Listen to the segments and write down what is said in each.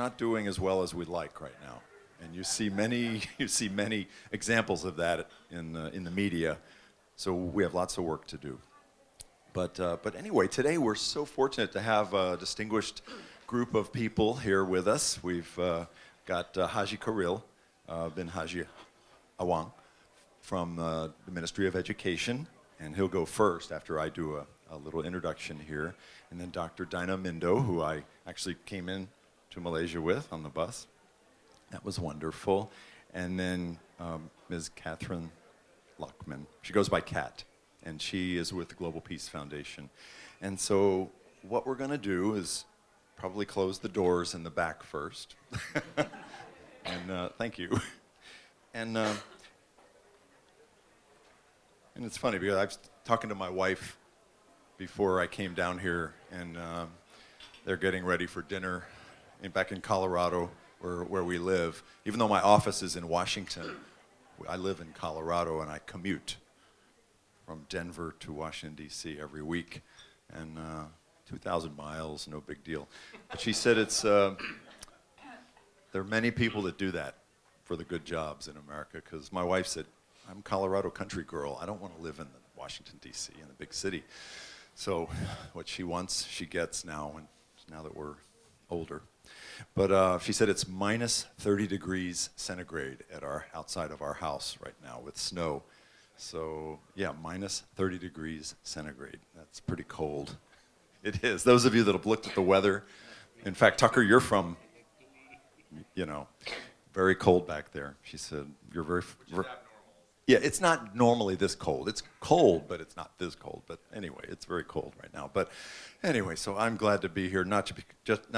not doing as well as we'd like right now. And you see many, you see many examples of that in the media. So we have lots of work to do. But anyway, today we're so fortunate to have a distinguished group of people here with us. We've got Haji Khalil bin Haji Awang from the Ministry of Education, and he'll go first after I do a little introduction here. And then Dr. Dina Mindo, who I actually came in to Malaysia with on the bus. That was wonderful. And then Ms. Catherine Lockman. She goes by Kat, and she is with the Global Peace Foundation. And so what we're going to do is probably close the doors in the back first. And thank you. And it's funny because I was talking to my wife before I came down here, and they're getting ready for dinner back in Colorado, where we live. Even though my office is in Washington, I live in Colorado, and I commute from Denver to Washington, D.C. every week, and 2,000 miles, no big deal. But she said there are many people that do that for the good jobs in America, because my wife said, I'm a Colorado country girl. I don't want to live in Washington, D.C., in the big city. So what she wants, she gets now that we're older. But she said it's minus 30 degrees centigrade outside of our house right now with snow. So yeah, minus 30 degrees centigrade. That's pretty cold. It is. Those of you that have looked at the weather, in fact, Tucker, you're from, very cold back there. She said, you're very... Yeah, it's not normally this cold. It's cold, but it's not this cold. But anyway, it's very cold right now. But anyway, so I'm glad to be here, not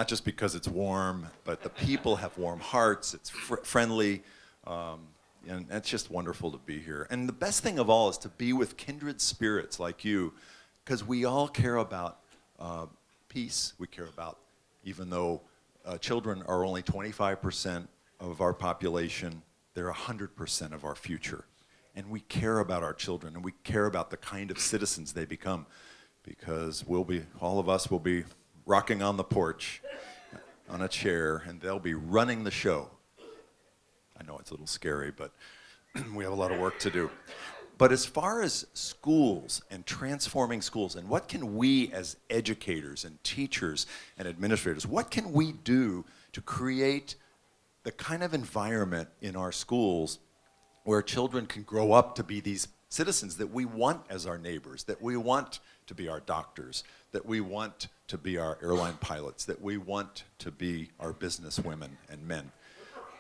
just because it's warm, but the people have warm hearts. It's friendly, and it's just wonderful to be here. And the best thing of all is to be with kindred spirits like you, because we all care about peace. We care about, even though children are only 25% of our population, they're 100% of our future. And we care about our children, and we care about the kind of citizens they become, because all of us will be rocking on the porch on a chair, and they'll be running the show. I know it's a little scary, but we have a lot of work to do. But as far as schools and transforming schools, and what can we as educators and teachers and administrators, what can we do to create the kind of environment in our schools where children can grow up to be these citizens that we want as our neighbors, that we want to be our doctors, that we want to be our airline pilots, that we want to be our business women and men.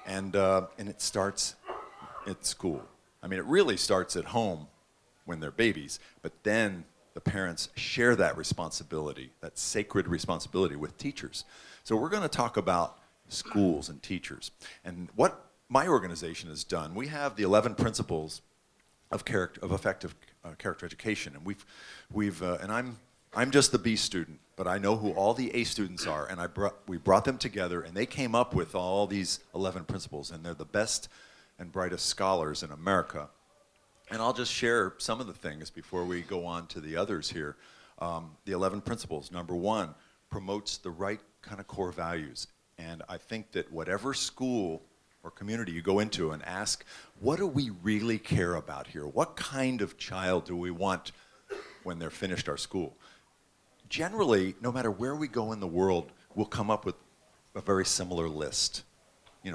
And it starts at school. I mean, it really starts at home when they're babies, but then the parents share that responsibility, that sacred responsibility with teachers. So we're going to talk about schools and teachers. And what my organization has done, we have the 11 principles of effective character education, and I'm just the B student, but I know who all the A students are, and we brought them together, and they came up with all these 11 principles, and they're the best and brightest scholars in America. And I'll just share some of the things before we go on to the others here. The 11 principles. Number 1, promotes the right kind of core values, and I think that whatever school or community you go into and ask, what do we really care about here? What kind of child do we want when they're finished our school? Generally, no matter where we go in the world, we'll come up with a very similar list.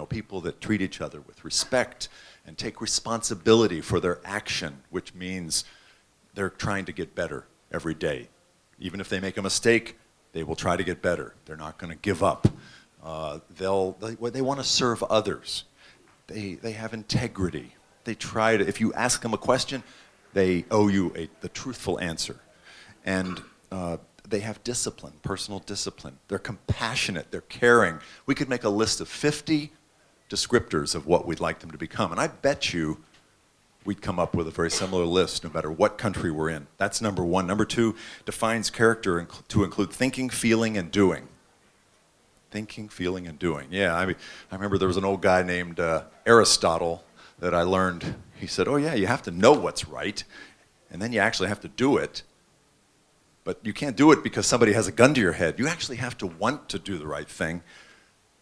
People that treat each other with respect and take responsibility for their action, which means they're trying to get better every day. Even if they make a mistake, they will try to get better. They're not going to give up. They want to serve others. They have integrity. They try to, if you ask them a question, they owe you the truthful answer. And they have discipline, personal discipline. They're compassionate, they're caring. We could make a list of 50 descriptors of what we'd like them to become. And I bet you we'd come up with a very similar list no matter what country we're in. That's number 1. Number 2, defines character to include thinking, feeling, and doing. Thinking, feeling, and doing. Yeah, I remember there was an old guy named Aristotle that I learned. He said, oh yeah, you have to know what's right, and then you actually have to do it. But you can't do it because somebody has a gun to your head. You actually have to want to do the right thing.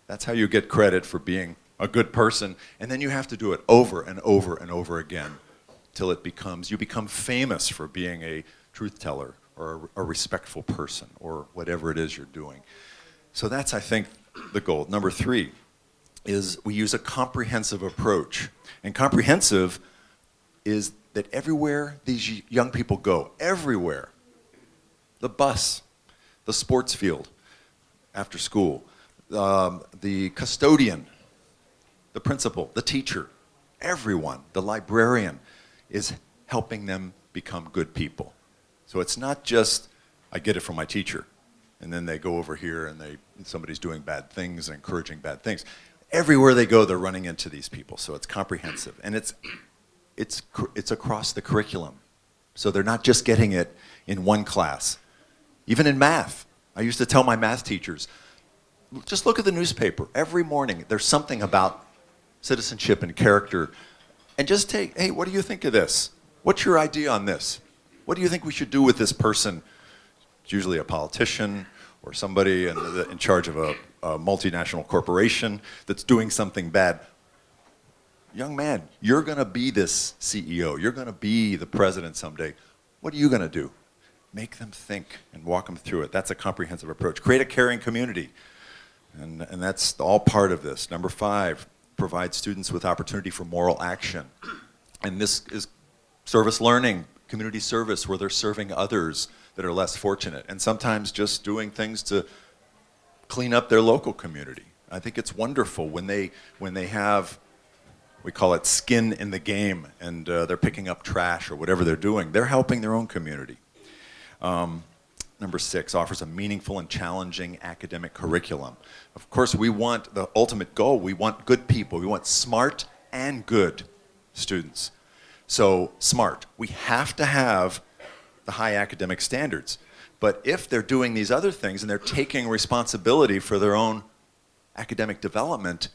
That's how you get credit for being a good person. And then you have to do it over and over and over again till you become famous for being a truth teller or a respectful person or whatever it is you're doing. So that's, I think, the goal. Number 3 is we use a comprehensive approach. And comprehensive is that everywhere these young people go, everywhere, the bus, the sports field after school, the custodian, the principal, the teacher, everyone, the librarian is helping them become good people. So it's not just, I get it from my teacher, and then they go over here and somebody's doing bad things and encouraging bad things. Everywhere they go, they're running into these people. So it's comprehensive, and it's across the curriculum. So they're not just getting it in one class. Even in math, I used to tell my math teachers, just look at the newspaper. Every morning, there's something about citizenship and character. And just hey, what do you think of this? What's your idea on this? What do you think we should do with this person? It's usually a politician or somebody in charge of a multinational corporation that's doing something bad. Young man, you're going to be this CEO. You're going to be the president someday. What are you going to do? Make them think and walk them through it. That's a comprehensive approach. Create a caring community. And that's all part of this. Number 5, provide students with opportunity for moral action. And this is service learning, community service, where they're serving others that are less fortunate. And sometimes just doing things to clean up their local community. I think it's wonderful when they have, we call it skin in the game, and they're picking up trash or whatever they're doing. They're helping their own community. Number 6, offers a meaningful and challenging academic curriculum. Of course, we want the ultimate goal. We want good people. We want smart and good students. So smart, we have to have the high academic standards. But if they're doing these other things and they're taking responsibility for their own academic development,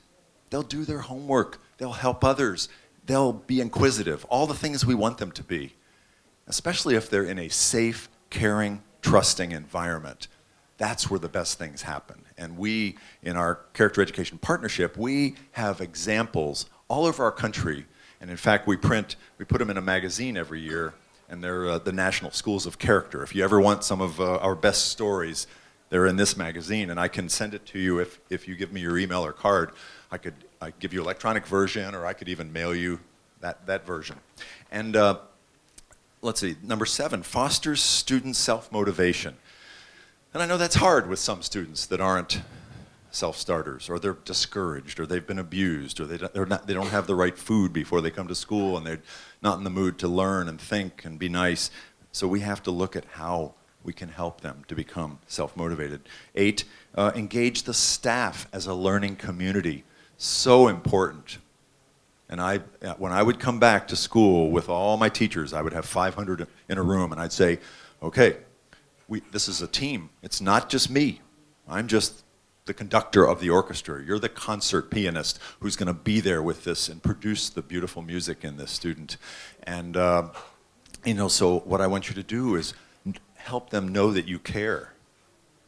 they'll do their homework, they'll help others, they'll be inquisitive, all the things we want them to be, especially if they're in a safe, caring, trusting environment. That's where the best things happen. And we, in our Character Education Partnership, we have examples all over our country. And in fact, we put them in a magazine every year, and they're the National Schools of Character. If you ever want some of our best stories, they're in this magazine, and I can send it to you if you give me your email or card. I could give you electronic version, or I could even mail you that version. And let's see, number 7, fosters student self-motivation. And I know that's hard with some students that aren't self-starters, or they're discouraged, or they've been abused, or they don't have the right food before they come to school, and they're not in the mood to learn and think and be nice. So we have to look at how we can help them to become self-motivated. 8, engage the staff as a learning community. So important. And when I would come back to school with all my teachers, I would have 500 in a room, and I'd say, okay, this is a team. It's not just me. I'm just the conductor of the orchestra. You're the concert pianist who's going to be there with this and produce the beautiful music in this student. And so what I want you to do is help them know that you care.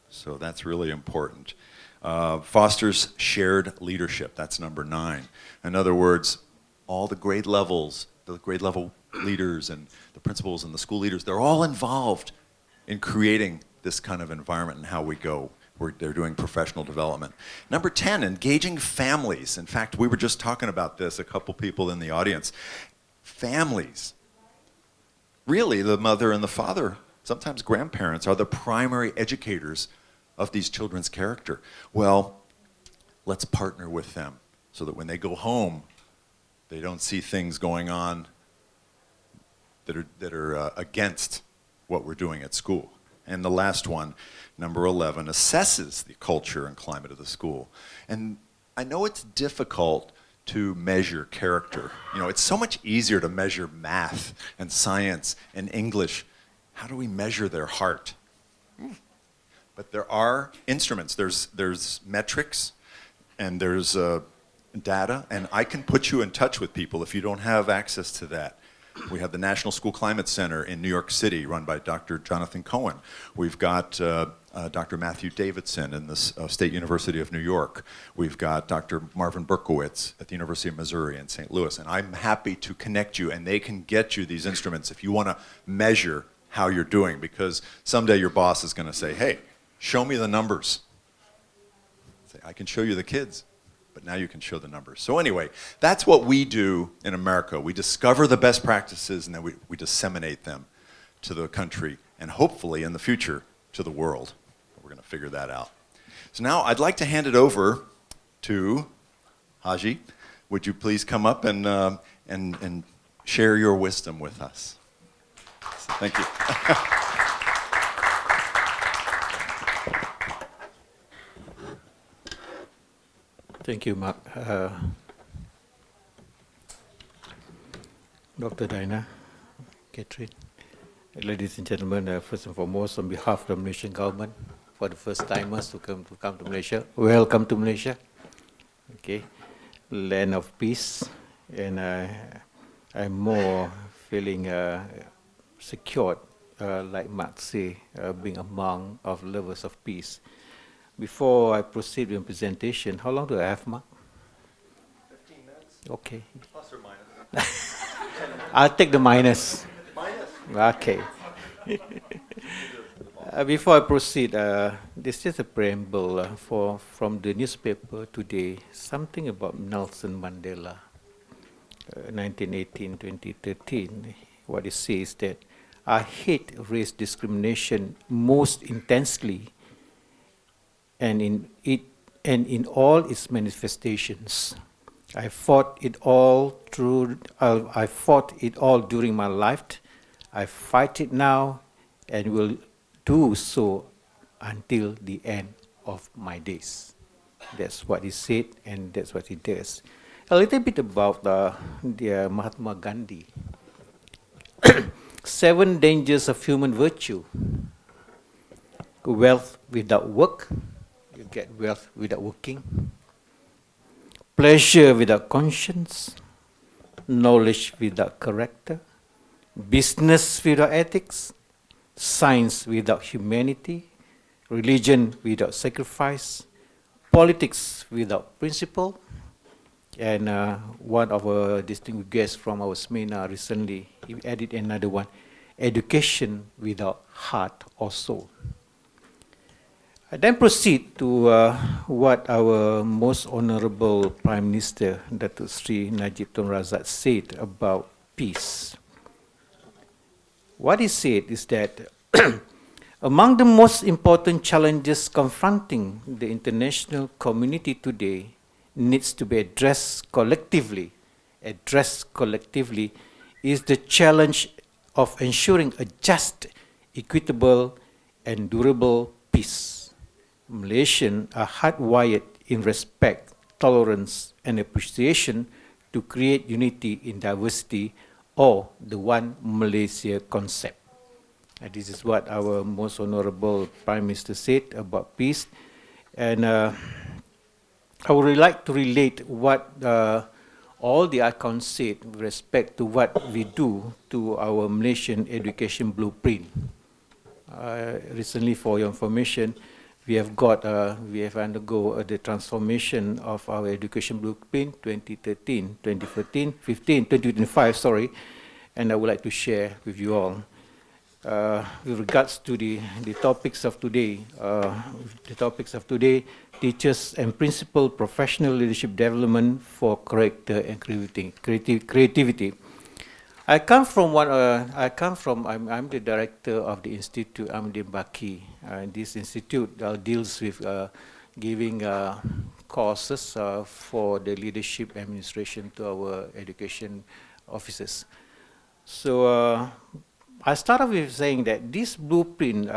So that's really important. Fosters shared leadership. That's number 9. In other words, all the grade levels, the grade level leaders and the principals and the school leaders, they're all involved in creating this kind of environment and how we go. They're doing professional development. Number 10, engaging families. In fact, we were just talking about this, a couple people in the audience. Families. Really, the mother and the father, sometimes grandparents, are the primary educators of these children's character. Well, let's partner with them so that when they go home, they don't see things going on that are against what we're doing at school. And the last one, number 11, assesses the culture and climate of the school. And I know it's difficult to measure character. It's so much easier to measure math and science and English. How do we measure their heart? But there are instruments. There's metrics, and there's data, and I can put you in touch with people if you don't have access to that. We have the National School Climate Center in New York City, run by Dr. Jonathan Cohen. We've got Dr. Matthew Davidson in the State University of New York. We've got Dr. Marvin Berkowitz at the University of Missouri in St. Louis. And I'm happy to connect you, and they can get you these instruments if you want to measure how you're doing, because someday your boss is going to say, hey, show me the numbers. Say, I can show you the kids, but now you can show the numbers. So anyway, that's what we do in America. We discover the best practices, and then we disseminate them to the country, and hopefully in the future to the world. We're going to figure that out. So now I'd like to hand it over to Haji. Would you please come up and share your wisdom with us? Thank you. Thank you, Mark. Dr. Dinah, Catherine, ladies and gentlemen, first and foremost, on behalf of the Malaysian government, for the first timers to come to Malaysia, welcome to Malaysia. Okay, land of peace, and I'm more feeling secured, like Mark say, being among of lovers of peace. Before I proceed with the presentation, how long do I have, Mark? 15 minutes. Okay. Plus or minus. I'll take the minus. Minus? Okay. Before I proceed, this is a preamble from the newspaper today, something about Nelson Mandela, 1918-2013. What it says that I hate race discrimination most intensely, and in all its manifestations. I fought it all during my life. I fight it now, and will do so until the end of my days. That's what he said, and that's what he does. A little bit about the Mahatma Gandhi. 7 dangers of human virtue. Wealth without work. You get wealth without working. Pleasure without conscience. Knowledge without character. Business without ethics. Science without humanity. Religion without sacrifice. Politics without principle. And one of our distinguished guests from our seminar recently, he added another one, education without heart or soul. I then proceed to what our most honorable Prime Minister, Datuk Sri Najib Tun Razak, said about peace. What he said is that among the most important challenges confronting the international community today needs to be addressed collectively is the challenge of ensuring a just, equitable, and durable peace. Malaysians are hardwired in respect, tolerance, and appreciation to create unity in diversity, or the One Malaysia concept. And this is what our most honorable Prime Minister said about peace. And I would really like to relate what all the icons said with respect to what we do to our Malaysian education blueprint. Recently, for your information, we have undergo the transformation of our education blueprint 2013, 2014, 15, 2025, sorry, and I would like to share with you all. With regards to the topics of today, teachers and principal professional leadership development for character and creativity. I'm the director of the Institute Ahmadiyya Baki. This institute deals with giving courses for the leadership administration to our education officers. So I started with saying that this blueprint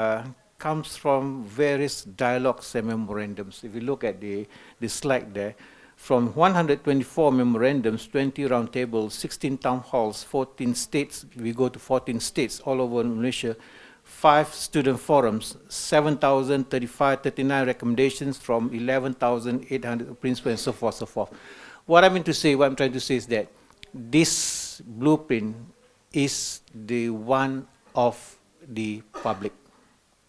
comes from various dialogues and memorandums. If you look at the slide there, from 124 memorandums, 20 roundtables, 16 town halls, 14 states, we go to 14 states all over Malaysia, 5 student forums, 7,039 recommendations from 11,800 principals, and so forth, so forth. What I'm trying to say is that this blueprint is the one of the public.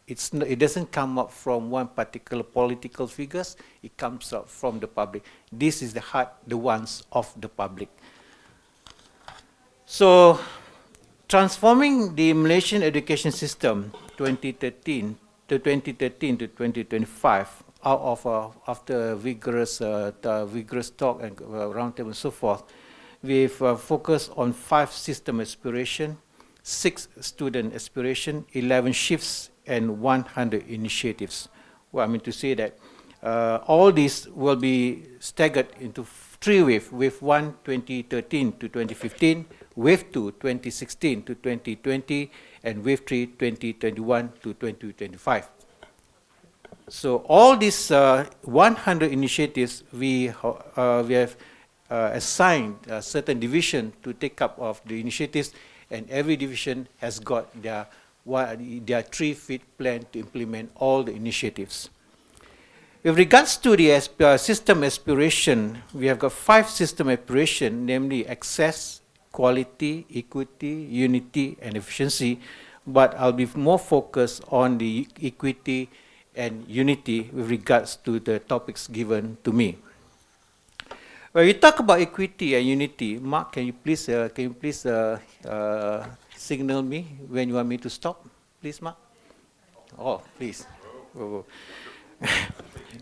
It doesn't come up from one particular political figures, it comes up from the public. This is the ones of the public. So, transforming the Malaysian education system 2013 to 2025 out of after vigorous talk and roundtable and so forth, we've focused on 5 system aspiration, 6 student aspiration, 11 shifts, and 100 initiatives. Well, I mean to say that all these will be staggered into 3 waves. Wave 1, 2013 to 2015, Wave 2, 2016 to 2020, and Wave 3, 2021 to 2025. So all these 100 initiatives, we have assigned a certain division to take up of the initiatives, and every division has got their 3-feet plan to implement all the initiatives. With regards to the system aspiration, we have got 5 system aspiration, namely access, quality, equity, unity, and efficiency. But I'll be more focused on the equity and unity with regards to the topics given to me. When you talk about equity and unity, Mark, can you please signal me when you want me to stop, please, Mark? Oh, please. Oh.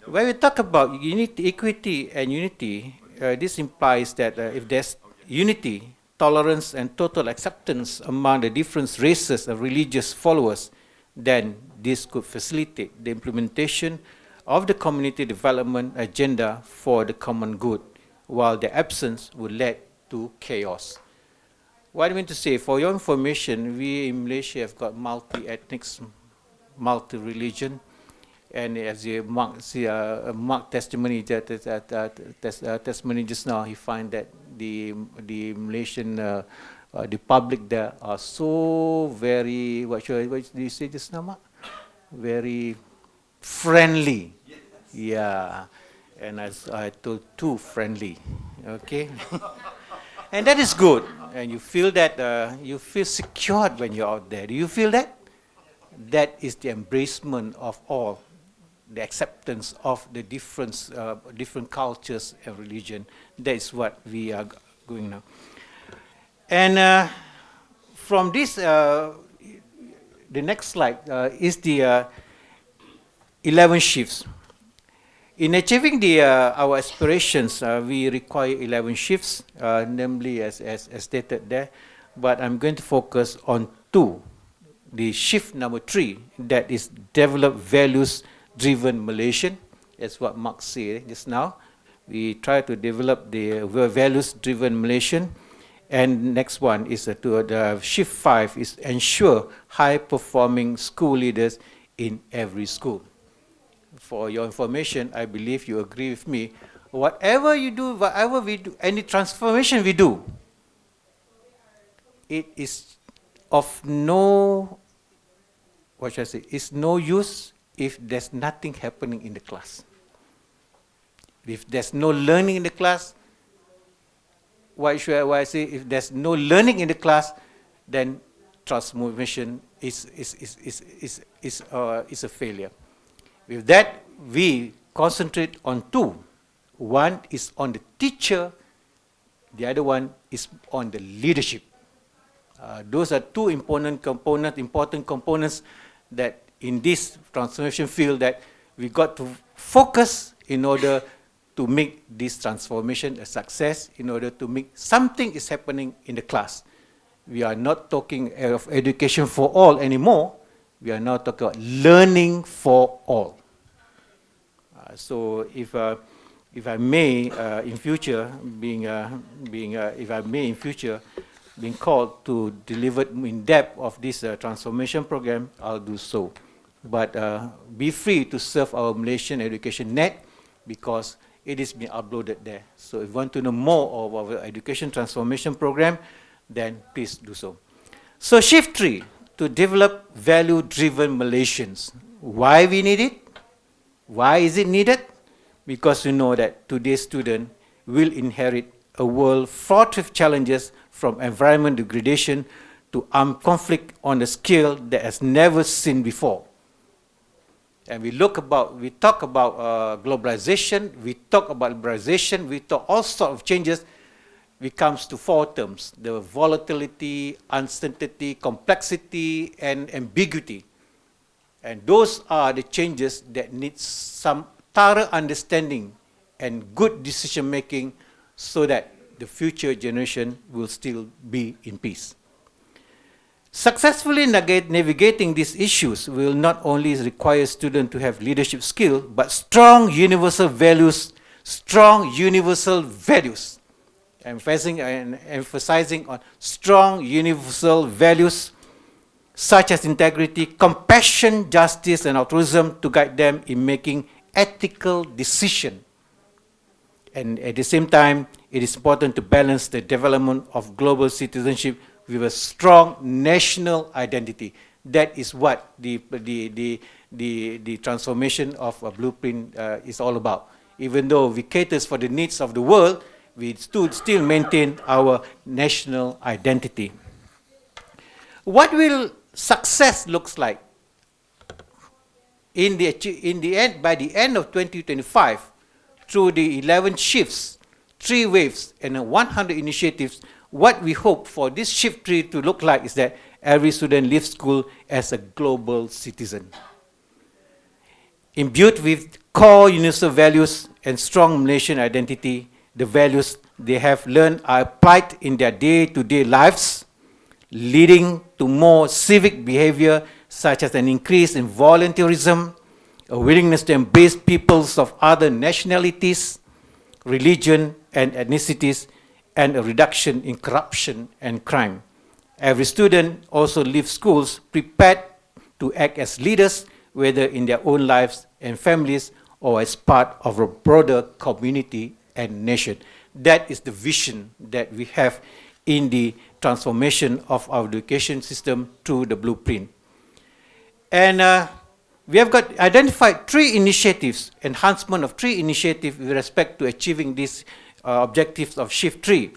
When we talk about equity and unity, this implies that if there's unity, tolerance, and total acceptance among the different races and religious followers, then this could facilitate the implementation of the community development agenda for the common good, while the absence would lead to chaos. What I mean to say, for your information, we in Malaysia have got multi-ethnics, multi-religion, and as you Mark testimony testimony just now, he find that the Malaysian the public there are so very, what did you say just now, Mark? Very friendly. Yes. Yeah, and as I told, too friendly. Okay. And that is good, and you feel that you feel secured when you're out there. Do you feel that? That is the embracement of all, the acceptance of the different cultures and religion. That is what we are going now. And from this, the next slide is the 11 shifts. In achieving our aspirations, we require 11 shifts, namely as stated there, but I'm going to focus on 2. The shift number 3, that is develop values-driven Malaysian, as what Mark said just now. We try to develop the values-driven Malaysian. And next one is the shift 5 is ensure high-performing school leaders in every school. For your information, I believe you agree with me. Whatever you do, whatever we do, any transformation we do, it is of no, what should I say, it's no use if there's nothing happening in the class. If there's no learning in the class, why I say if there's no learning in the class, then transformation is a failure. With that, we concentrate on 2. One is on the teacher, the other one is on the leadership. Those are 2 important components that in this transformation field that we got to focus in order to make this transformation a success, in order to make something is happening in the class. We are not talking of education for all anymore. We are now talking about learning for all. So if I may in future being called to deliver in depth of this transformation program, I'll do so. But be free to surf our Malaysian Education Net because it is being uploaded there. So if you want to know more of our education transformation program, then please do so. So shift 3, to develop value-driven Malaysians. Why we need it? Why is it needed? Because we know that today's student will inherit a world fraught with challenges from environment degradation to arm conflict on a scale that has never seen before. And we talk about globalization, we talk about liberalization, we talk all sorts of changes. We comes to four terms: the volatility, uncertainty, complexity, and ambiguity. And those are the changes that need some thorough understanding and good decision making so that the future generation will still be in peace. Successfully navigating these issues will not only require students to have leadership skill, but strong universal values, emphasizing on strong universal values such as integrity, compassion, justice, and altruism to guide them in making ethical decisions. And at the same time, it is important to balance the development of global citizenship with a strong national identity. That is what the transformation of a blueprint is all about. Even though we cater for the needs of the world, we still maintain our national identity. What will success looks like by the end of 2025, through the 11 shifts, 3 waves, and 100 initiatives? What we hope for this shift tree to look like is that every student leaves school as a global citizen, imbued with core universal values and strong Malaysian identity. The values they have learned are applied in their day-to-day lives, leading to more civic behavior such as an increase in volunteerism, a willingness to embrace peoples of other nationalities, religion, and ethnicities, and a reduction in corruption and crime. Every student also leaves schools prepared to act as leaders, whether in their own lives and families or as part of a broader community and nation. That is the vision that we have in the transformation of our education system through the blueprint. And we have got identified 3 initiatives, enhancement of 3 initiatives with respect to achieving these objectives of Shift 3.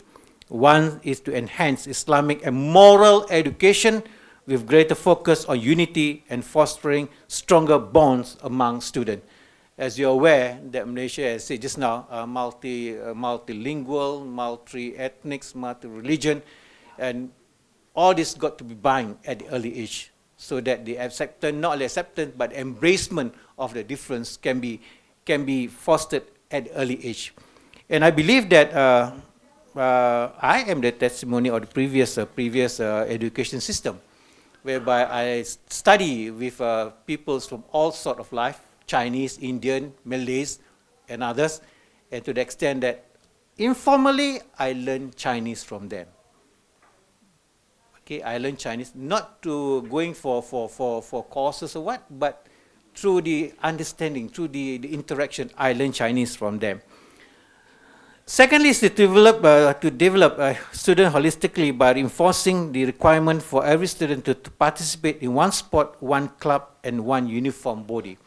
One is to enhance Islamic and moral education with greater focus on unity and fostering stronger bonds among students. As you're aware, that Malaysia, as I said just now, multilingual, multi-ethnic, multi-religion, and all this got to be bound at the early age, so that the acceptance, not only acceptance, but embracement of the difference can be fostered at the early age. And I believe that I am the testimony of the previous education system, whereby I study with peoples from all sorts of life, Chinese, Indian, Malays, and others, and to the extent that informally I learned Chinese from them. Okay, I learned Chinese not to going for courses or what, but through the understanding, through the interaction, I learned Chinese from them. Secondly, is to develop a student holistically by reinforcing the requirement for every student to participate in one sport, one club, and one uniform body.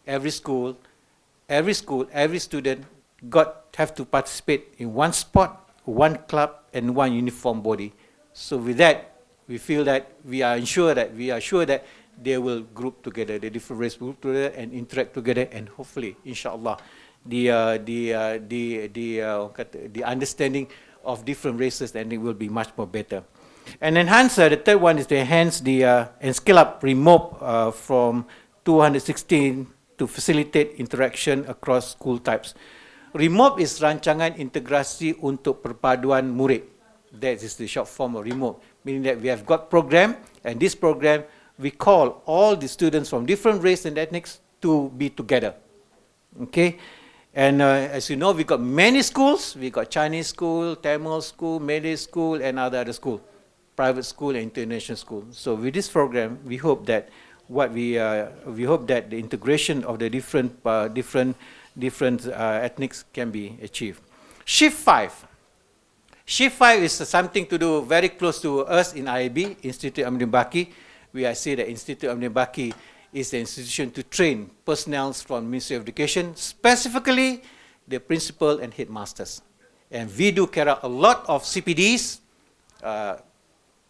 Every school, every student have to participate in one sport, one club, and one uniform body. So with that, we feel that we are sure that they will group together, the different race group together and interact together, and hopefully, inshallah, the understanding of different races, and it will be much more better. And enhance, the third one is to enhance and scale up remote from 216 to facilitate interaction across school types. REMOVE is Rancangan Integrasi untuk Perpaduan Murid. That is the short form of REMOVE, meaning that we have got program, and this program, we call all the students from different race and ethnics to be together. Okay? And as you know, we got many schools. We got Chinese school, Tamil school, Malay school, and other school, private school and international school. So with this program, we hope that the integration of the different ethnics can be achieved. Shift 5. Shift 5 is something to do very close to us in IAB, Institute Amrin Baki. I say that Institute Amrin Baki is the institution to train personnel from Ministry of Education, specifically the principal and headmasters. And we do carry out a lot of CPDs,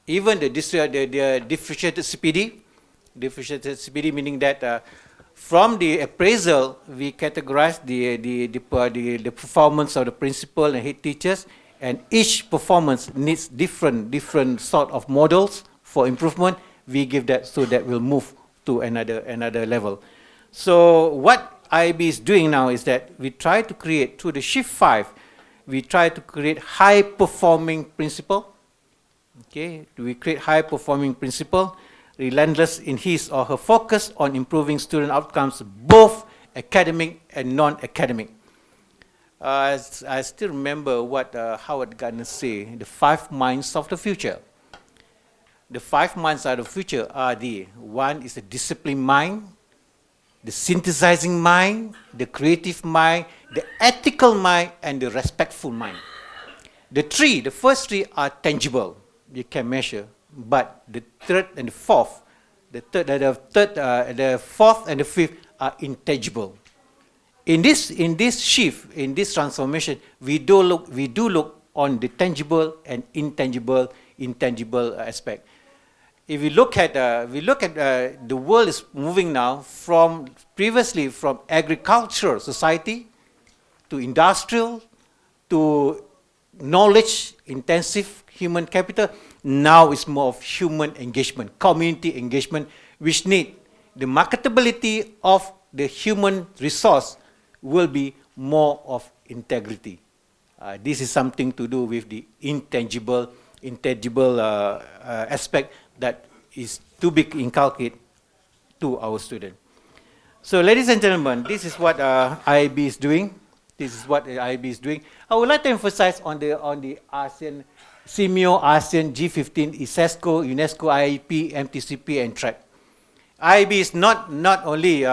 Even the differentiated CPD meaning that from the appraisal, we categorize the performance of the principal and head teachers, and each performance needs different sort of models for improvement. We give that so that we'll move to another level. So what IB is doing now is that we try to create, through the Shift 5, we try to create high-performing principal. Okay, we create high-performing principal, relentless in his or her focus on improving student outcomes, both academic and non-academic. I still remember what Howard Gardner said, the 5 minds of the future. The 5 minds of the future are one is the disciplined mind, the synthesizing mind, the creative mind, the ethical mind, and the respectful mind. The first three are tangible, you can measure, but the third and the fourth, the fourth and the fifth are intangible. In this shift, in this transformation, we do look on the tangible and intangible aspect. If we look at the world is moving now from previously from agricultural society to industrial to knowledge intensive human capital. Now it's more of human engagement, community engagement, which need the marketability of the human resource will be more of integrity. This is something to do with the intangible aspect that is to be inculcated to our students. So, ladies and gentlemen, this is what IIB is doing. I would like to emphasize on the ASEAN, CMIO, ASEAN, G15, ISESCO, UNESCO, IEP, MTCP, and TRAC. IIB is not only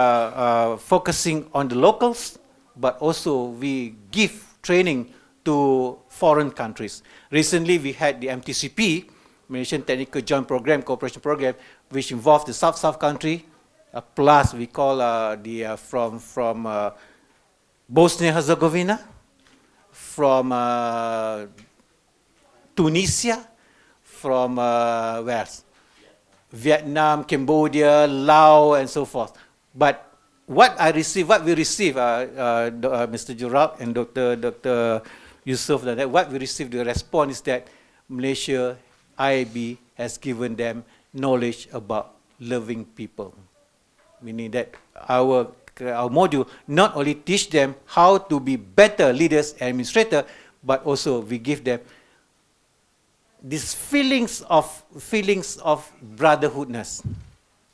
focusing on the locals, but also we give training to foreign countries. Recently, we had the MTCP, Malaysian Technical Joint Program, Cooperation Program, which involved the South country, plus we call from Bosnia-Herzegovina, from Tunisia, from where else? Vietnam, Cambodia, Laos, and so forth. But what we receive, Mr. Jurab and Dr. Yusuf, what we received, the response is that Malaysia, IIB has given them knowledge about loving people. Meaning that our module not only teach them how to be better leaders and administrators, but also we give them these feelings of brotherhoodness.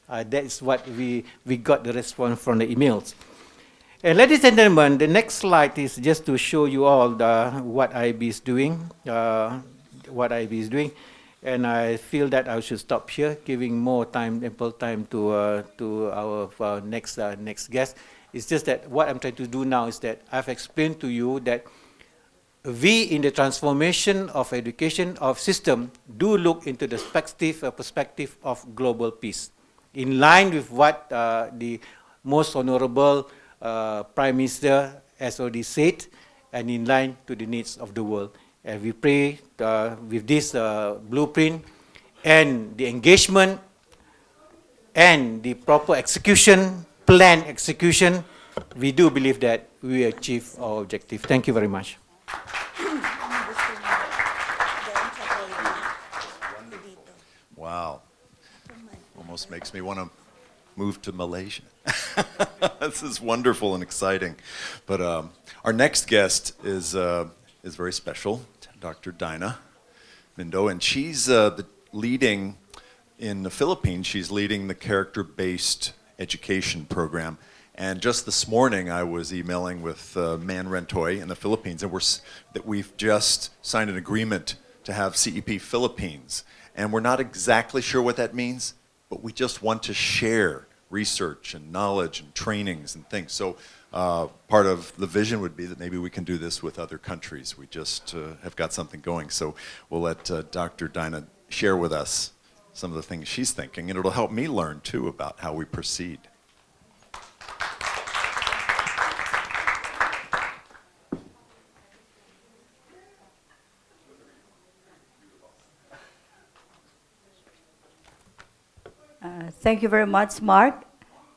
That is what we got the response from the emails. And ladies and gentlemen, the next slide is just to show you all what IB is doing. And I feel that I should stop here, giving more time, ample time to our next guest. It's just that what I'm trying to do now is that I've explained to you that we, in the transformation of education of system, do look into the perspective of global peace, in line with what the most honorable Prime Minister has already said, and in line to the needs of the world. And we pray with this blueprint and the engagement and the proper execution, planned execution, we do believe that we achieve our objective. Thank you very much. Wow. Almost makes me want to move to Malaysia. This is wonderful and exciting. But our next guest is very special, Dr. Dinah Mindo, and she's leading in the Philippines. She's leading the character-based education program. And just this morning, I was emailing with Man Rentoy in the Philippines, and we've just signed an agreement to have CEP Philippines. And we're not exactly sure what that means, but we just want to share research and knowledge and trainings and things. So part of the vision would be that maybe we can do this with other countries. We just have got something going. So we'll let Dr. Dinah share with us some of the things she's thinking, and it'll help me learn too about how we proceed. Thank you very much, Mark.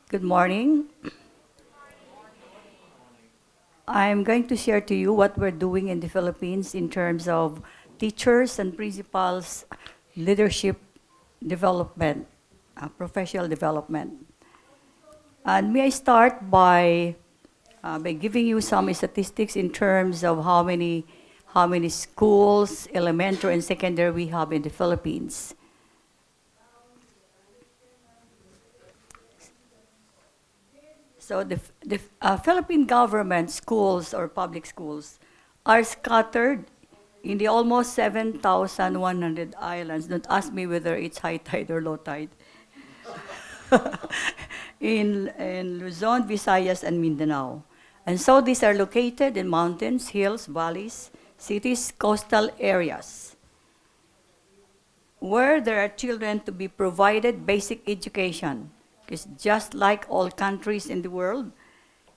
Good morning. I'm going to share to you what we're doing in the Philippines in terms of teachers and principals, leadership development, professional development. And may I start by giving you some statistics in terms of how many schools, elementary and secondary, we have in the Philippines. So the Philippine government schools or public schools are scattered in the almost 7,100 islands. Don't ask me whether it's high tide or low tide. in Luzon, Visayas, and Mindanao. And so these are located in mountains, hills, valleys, cities, coastal areas, where there are children to be provided basic education. Because just like all countries in the world,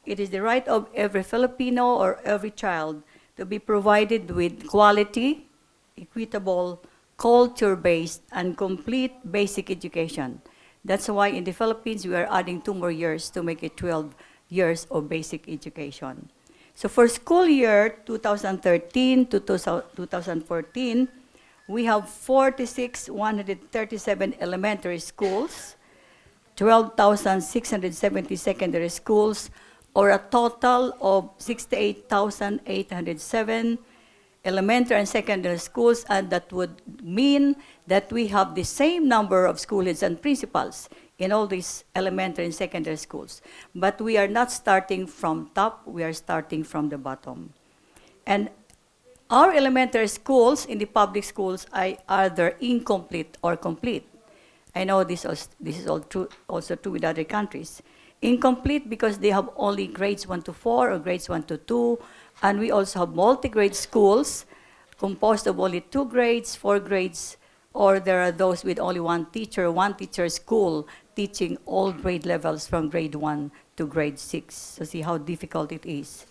it is the right of every Filipino or every child to be provided with quality, equitable, culture-based, and complete basic education. That's why in the Philippines, we are adding 2 more years to make it 12 years of basic education. So for school year 2013 to 2014, we have 137 elementary schools, 12,670 secondary schools, or a total of 68,807 elementary and secondary schools, and that would mean that we have the same number of school heads and principals in all these elementary and secondary schools. But we are not starting from top, we are starting from the bottom. And our elementary schools in the public schools are either incomplete or complete. I know this is also true with other countries. Incomplete because they have only grades 1 to 4 or grades 1 to 2, and we also have multi-grade schools composed of only 2 grades, 4 grades, or there are those with only one teacher school teaching all grade levels from grade 1 to grade 6. So see how difficult it is.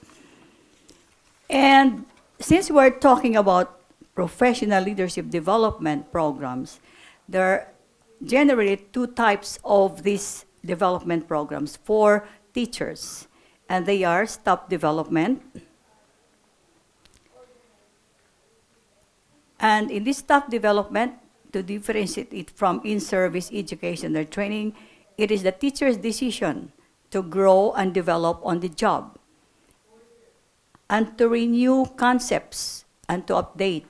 And since we're talking about professional leadership development programs, there are generally 2 types of these development programs for teachers, and they are staff development. And in this staff development, to differentiate it from in-service education or training, it is the teacher's decision to grow and develop on the job, and to renew concepts and to update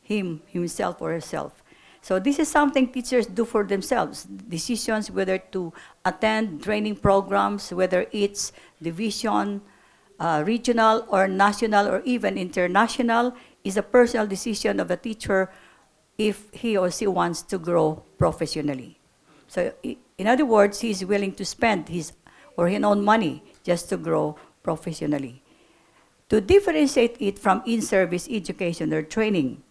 himself or herself. So this is something teachers do for themselves. Decisions whether to attend training programs, whether it's division, regional or national or even international, is a personal decision of the teacher if he or she wants to grow professionally. So in other words, he's willing to spend his or her own money just to grow professionally. To differentiate it from in-service education or training,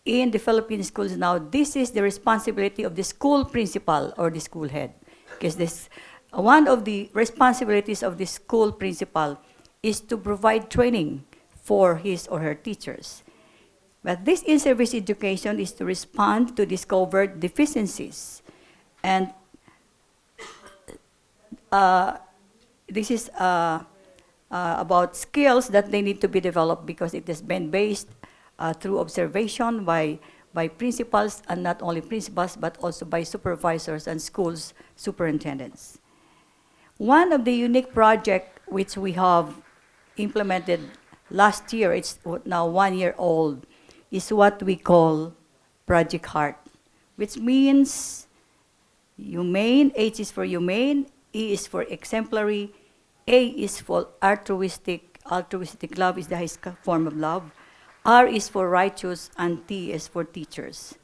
in the Philippine schools now, this is the responsibility of the school principal or the school head. Because this, one of the responsibilities of the school principal is to provide training for his or her teachers. But this in-service education is to respond to discovered deficiencies. And this is about skills that they need to be developed because it has been based through observation by principals, and not only principals, but also by supervisors and schools superintendents. One of the unique projects which we have implemented last year, it's now 1 year old, is what we call Project Heart, which means humane, H is for humane, E is for exemplary, A is for altruistic love is the highest form of love, R is for righteous, and T is for teachers.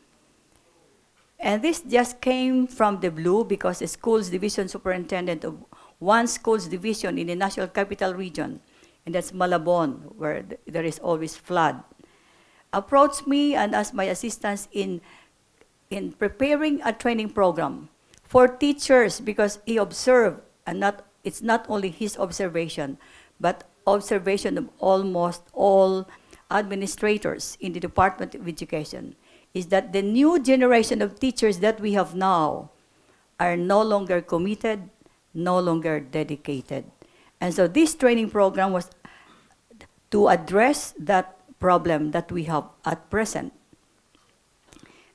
And this just came from the blue because the school's division superintendent of one school's division in the National Capital Region, and that's Malabon, where there is always flood, approached me and asked my assistance in preparing a training program for teachers because he observed, and it's not only his observation, but observation of almost all administrators in the Department of Education, is that the new generation of teachers that we have now are no longer committed, no longer dedicated. And so this training program was to address that problem that we have at present.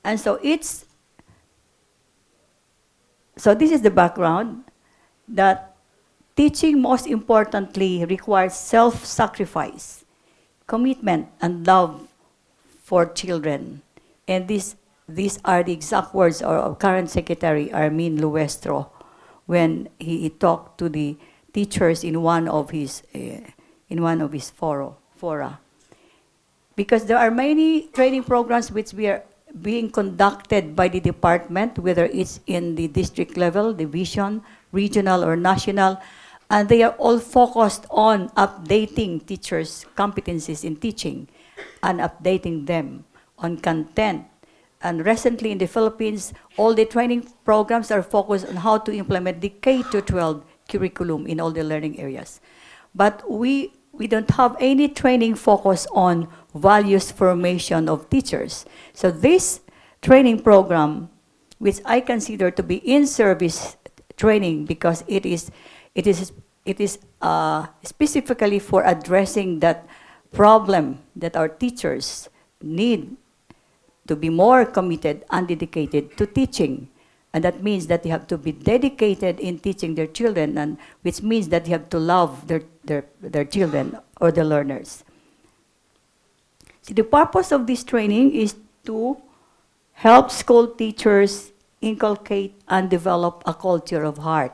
And so this is the background, that teaching most importantly requires self-sacrifice, commitment, and love for children. And these are the exact words of our current secretary, Armin Luestro, when he talked to the teachers in one of his fora. Because there are many training programs which we are being conducted by the department, whether it's in the district level, division, regional, or national, and they are all focused on updating teachers' competencies in teaching and updating them on content. And recently in the Philippines, all the training programs are focused on how to implement the K-12 curriculum in all the learning areas. But we don't have any training focus on values formation of teachers. So this training program, which I consider to be in-service training because it is specifically for addressing that problem that our teachers need to be more committed and dedicated to teaching. And that means that they have to be dedicated in teaching their children, and which means that they have to love their children or the learners. So the purpose of this training is to help school teachers inculcate and develop a culture of heart.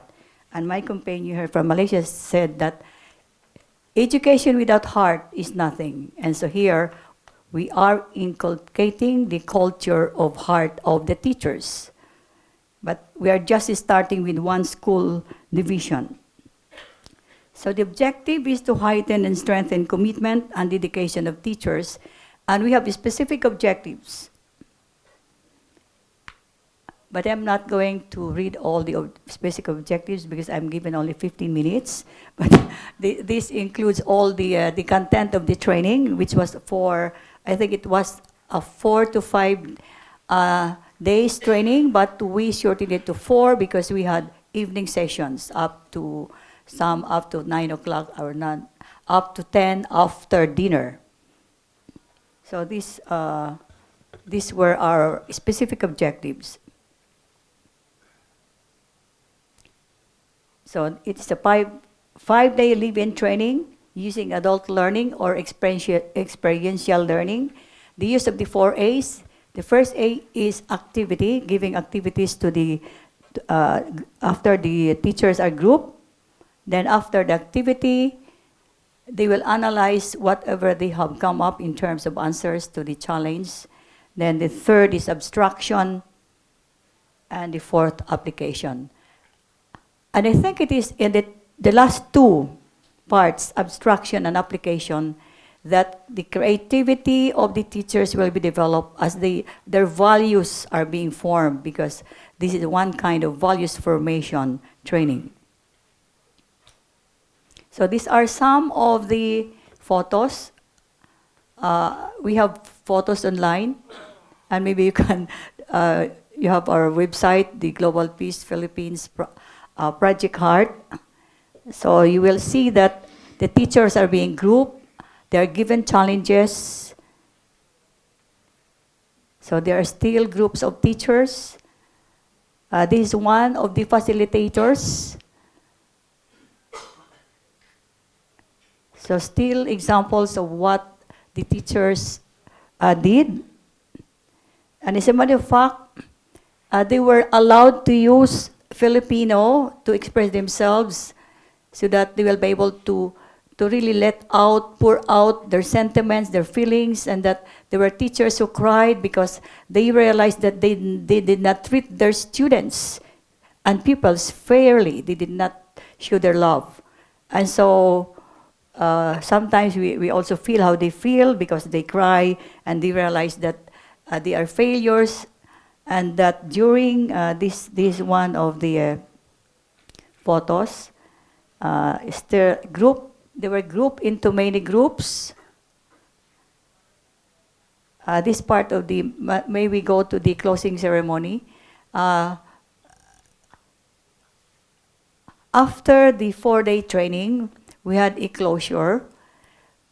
And my companion here from Malaysia said that education without heart is nothing. And so here we are inculcating the culture of heart of the teachers. But we are just starting with one school division. So the objective is to heighten and strengthen commitment and dedication of teachers, and we have specific objectives. But I'm not going to read all the specific objectives because I'm given only 15 minutes. But this includes all the content of the training, which was I think it was a 4 to 5 days training, but we shortened it to 4 because we had evening sessions up to 9 o'clock or not, up to 10 after dinner. So these were our specific objectives. So it's a 5-day live-in training using adult learning or experiential learning. The use of the 4 A's. The first A is activity, giving activities to after the teachers are grouped. Then after the activity, they will analyze whatever they have come up in terms of answers to the challenge. Then the third is abstraction, and the fourth, application. And I think it is in the last 2 parts, abstraction and application, that the creativity of the teachers will be developed as their values are being formed, because this is one kind of values formation training. So these are some of the photos. We have photos online, and maybe you can, you have our website, the Global Peace Philippines Project Heart. So you will see that the teachers are being grouped. They are given challenges. So there are still groups of teachers. This is one of the facilitators. So still examples of what the teachers did. And as a matter of fact, they were allowed to use Filipino to express themselves so that they will be able to really pour out their sentiments, their feelings, and that there were teachers who cried because they realized that they did not treat their students and pupils fairly. They did not show their love. And so sometimes we also feel how they feel because they cry and they realize that they are failures, and that during this one of the photos, they were grouped into many groups. This part of may we go to the closing ceremony. After the 4-day training, we had a closure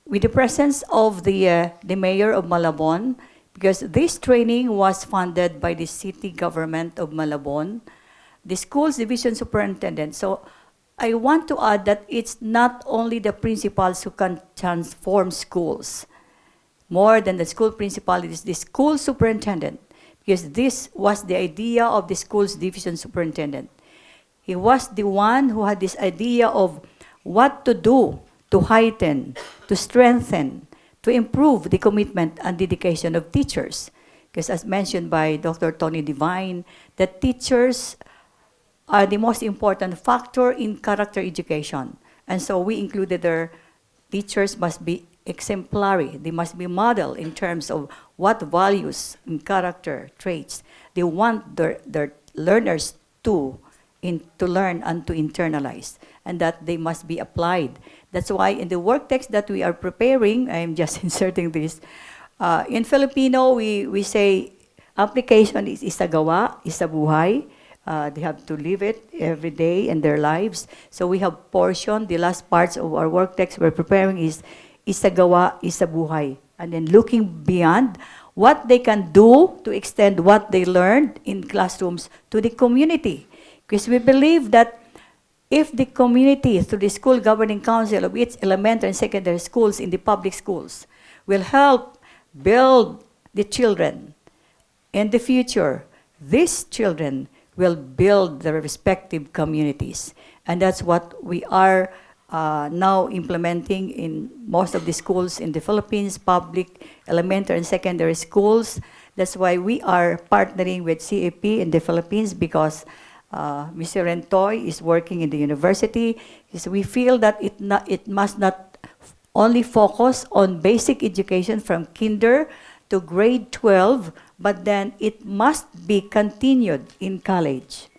with the presence of the mayor of Malabon, because this training was funded by the city government of Malabon, the school's division superintendent. So I want to add that it's not only the principals who can transform schools. More than the school principal, it is the school superintendent, because this was the idea of the school's division superintendent. He was the one who had this idea of what to do to heighten, to strengthen, to improve the commitment and dedication of teachers. Because as mentioned by Dr. Tony Divine, that teachers are the most important factor in character education. And so we included their teachers must be exemplary. They must be model in terms of what values and character traits they want their learners to learn and to internalize, and that they must be applied. That's why in the work text that we are preparing, I'm just inserting this, in Filipino, we say application is isagawa, isabuhay. They have to live it every day in their lives. So we have portioned the last parts of our work text we're preparing is isagawa, isabuhay. And then looking beyond what they can do to extend what they learned in classrooms to the community. Because we believe that if the community, through the school governing council of its elementary and secondary schools in the public schools, will help build the children in the future, these children will build their respective communities. And that's what we are now implementing in most of the schools in the Philippines, public, elementary, and secondary schools. That's why we are partnering with CAP in the Philippines, because Mr. Rentoy is working in the university. Because we feel that it must not only focus on basic education from kinder to grade 12, but then it must be continued in college.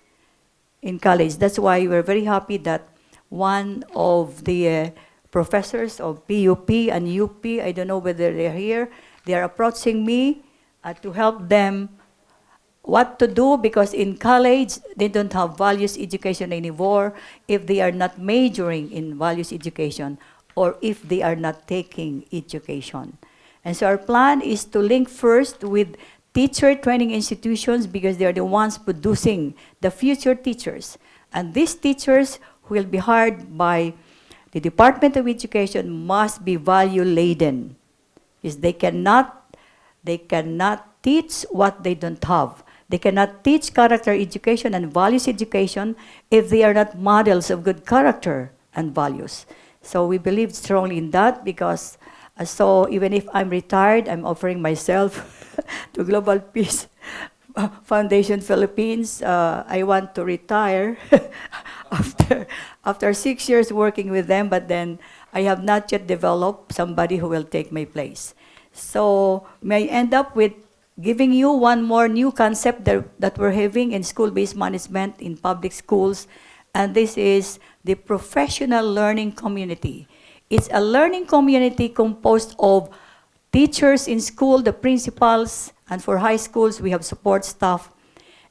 That's why we're very happy that one of the professors of PUP and UP, I don't know whether they're here, they are approaching me to help them what to do, because in college, they don't have values education anymore if they are not majoring in values education or if they are not taking education. And so our plan is to link first with teacher training institutions, because they are the ones producing the future teachers. And these teachers who will be hired by the Department of Education must be value-laden, because they cannot teach what they don't have. They cannot teach character education and values education if they are not models of good character and values. So we believe strongly in that, because so even if I'm retired, I'm offering myself to Global Peace Foundation Philippines. I want to retire after 6 years working with them, but then I have not yet developed somebody who will take my place. So may I end up with giving you one more new concept that we're having in school-based management in public schools, and this is the professional learning community. It's a learning community composed of teachers in school, the principals, and for high schools, we have support staff,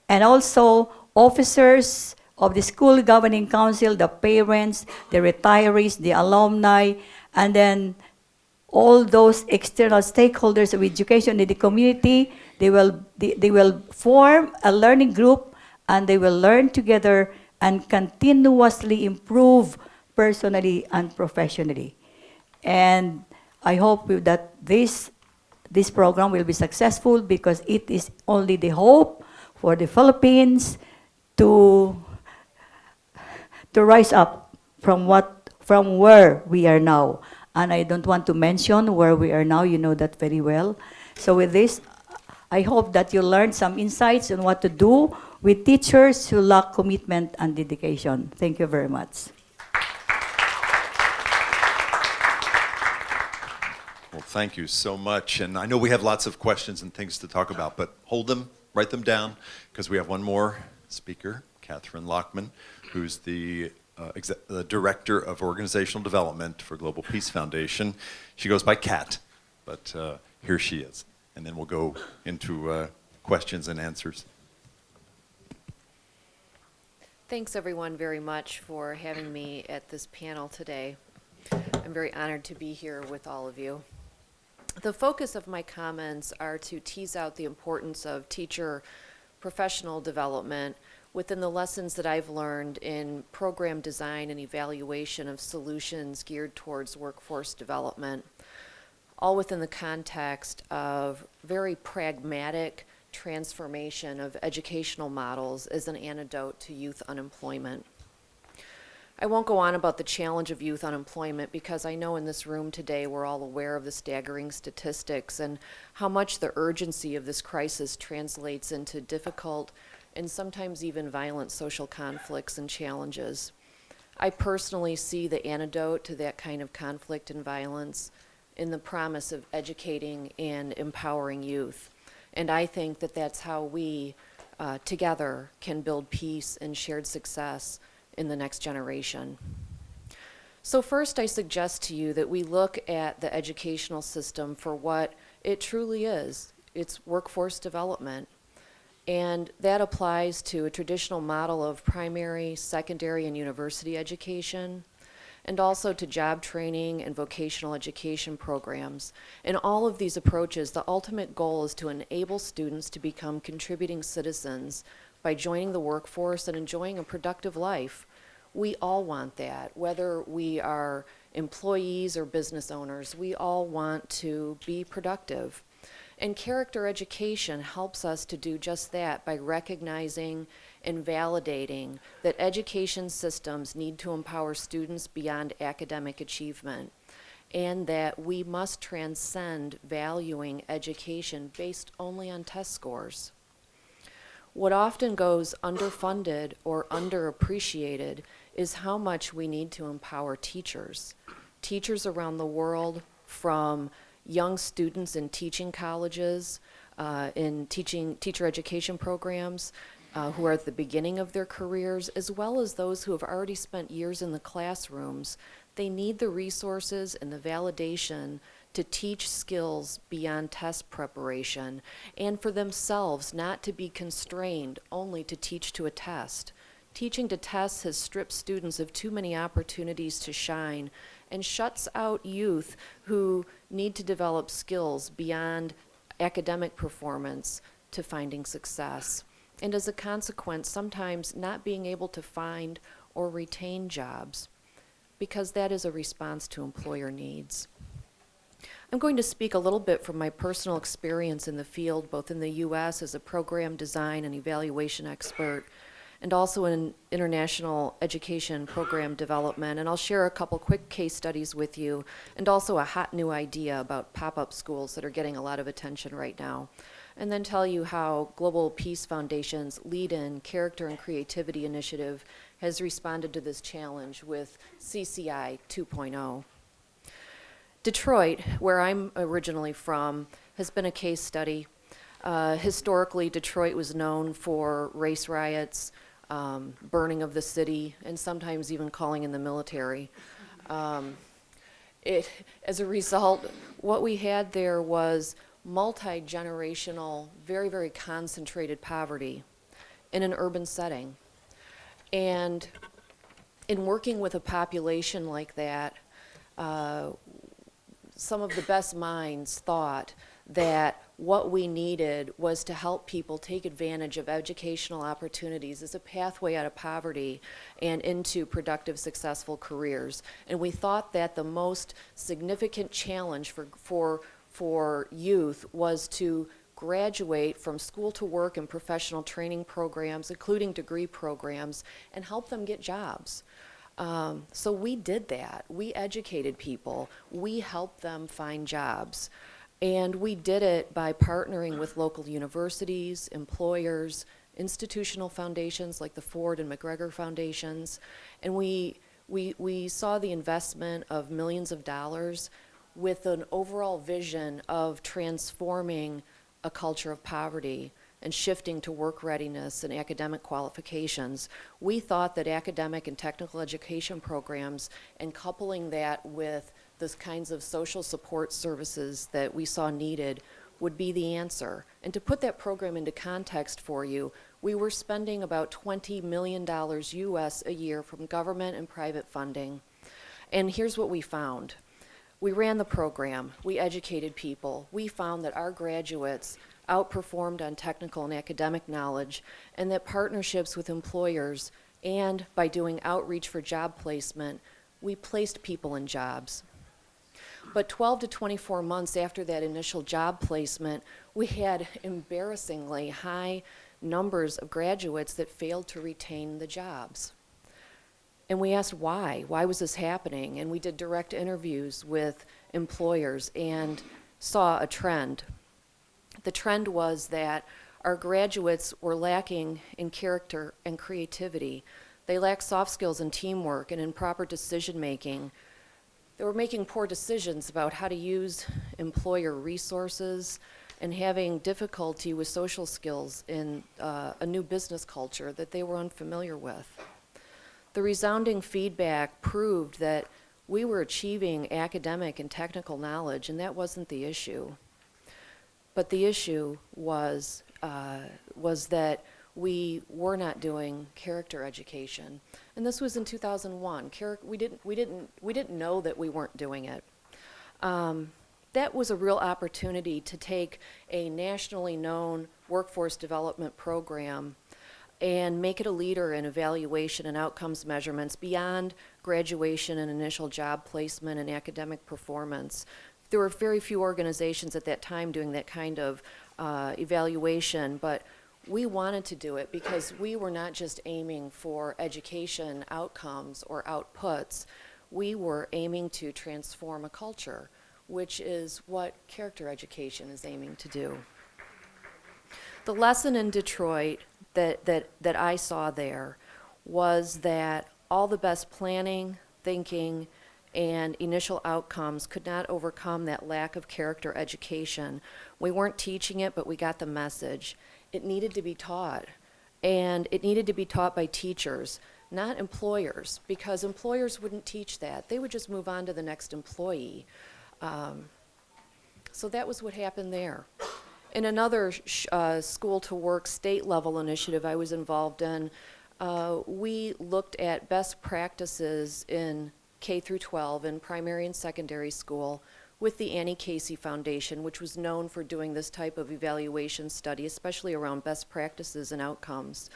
and also officers of the school governing council, the parents, the retirees, the alumni, and then all those external stakeholders of education in the community. They will form a learning group, and they will learn together and continuously improve personally and professionally. And I hope that this program will be successful, because it is only the hope for the Philippines to rise up from where we are now. And I don't want to mention where we are now, you know that very well. So with this, I hope that you learned some insights on what to do with teachers who lack commitment and dedication. Thank you very much. Well, thank you so much. And I know we have lots of questions and things to talk about, but hold them, write them down, because we have one more speaker, Catherine Lockman, who's the Director of Organizational Development for Global Peace Foundation. She goes by Kat, but here she is. And then we'll go into questions and answers. Thanks everyone very much for having me at this panel today. I'm very honored to be here with all of you. The focus of my comments are to tease out the importance of teacher professional development within the lessons that I've learned in program design and evaluation of solutions geared towards workforce development, all within the context of very pragmatic transformation of educational models as an antidote to youth unemployment. I won't go on about the challenge of youth unemployment because I know in this room today we're all aware of the staggering statistics and how much the urgency of this crisis translates into difficult and sometimes even violent social conflicts and challenges. I personally see the antidote to that kind of conflict and violence in the promise of educating and empowering youth. And I think that that's how we together can build peace and shared success in the next generation. So first, I suggest to you that we look at the educational system for what it truly is. It's workforce development. And that applies to a traditional model of primary, secondary, and university education, and also to job training and vocational education programs. In all of these approaches, the ultimate goal is to enable students to become contributing citizens by joining the workforce and enjoying a productive life. We all want that, whether we are employees or business owners. We all want to be productive. And character education helps us to do just that by recognizing and validating that education systems need to empower students beyond academic achievement, and that we must transcend valuing education based only on test scores. What often goes underfunded or underappreciated is how much we need to empower teachers. Teachers around the world, from young students in teaching colleges, in teacher education programs, who are at the beginning of their careers, as well as those who have already spent years in the classrooms. They need the resources and the validation to teach skills beyond test preparation, and for themselves not to be constrained only to teach to a test. Teaching to tests has stripped students of too many opportunities to shine and shuts out youth who need to develop skills beyond academic performance to finding success. And as a consequence, sometimes not being able to find or retain jobs, because that is a response to employer needs. I'm going to speak a little bit from my personal experience in the field, both in the U.S. as a program design and evaluation expert, and also in international education program development. And I'll share a couple quick case studies with you, and also a hot new idea about pop-up schools that are getting a lot of attention right now. And then tell you how Global Peace Foundation's Lead-In Character and Creativity Initiative has responded to this challenge with CCI 2.0. Detroit, where I'm originally from, has been a case study. Historically, Detroit was known for race riots, burning of the city, and sometimes even calling in the military. As a result, what we had there was multi-generational, very, very concentrated poverty in an urban setting. And in working with a population like that, some of the best minds thought that what we needed was to help people take advantage of educational opportunities as a pathway out of poverty and into productive, successful careers. And we thought that the most significant challenge for youth was to graduate from school to work and professional training programs, including degree programs, and help them get jobs. So we did that. We educated people. We helped them find jobs. And we did it by partnering with local universities, employers, institutional foundations like the Ford and McGregor Foundations. And we saw the investment of millions of dollars with an overall vision of transforming a culture of poverty and shifting to work readiness and academic qualifications. We thought that academic and technical education programs, and coupling that with those kinds of social support services that we saw needed, would be the answer. And to put that program into context for you, we were spending about $20 million US a year from government and private funding. And here's what we found. We ran the program, we educated people, we found that our graduates outperformed on technical and academic knowledge, and that partnerships with employers and by doing outreach for job placement, we placed people in jobs. But 12 to 24 months after that initial job placement, we had embarrassingly high numbers of graduates that failed to retain the jobs. And we asked why. Why was this happening? And we did direct interviews with employers and saw a trend. The trend was that our graduates were lacking in character and creativity. They lacked soft skills and teamwork and in proper decision making. They were making poor decisions about how to use employer resources and having difficulty with social skills in a new business culture that they were unfamiliar with. The resounding feedback proved that we were achieving academic and technical knowledge, and that wasn't the issue. But the issue was that we were not doing character education, and this was in 2001. We didn't know that we weren't doing it. That was a real opportunity to take a nationally known workforce development program and make it a leader in evaluation and outcomes measurements beyond graduation and initial job placement and academic performance. There were very few organizations at that time doing that kind of evaluation, but we wanted to do it because we were not just aiming for education outcomes or outputs. We were aiming to transform a culture, which is what character education is aiming to do. The lesson in Detroit that I saw there was that all the best planning, thinking, and initial outcomes could not overcome that lack of character education. We weren't teaching it, but we got the message. It needed to be taught, and it needed to be taught by teachers, not employers, because employers wouldn't teach that. They would just move on to the next employee. So that was what happened there. In another school to work state level initiative I was involved in, we looked at best practices in K through 12 in primary and secondary school with the Annie Casey Foundation, which was known for doing this type of evaluation study, especially around best practices and outcomes.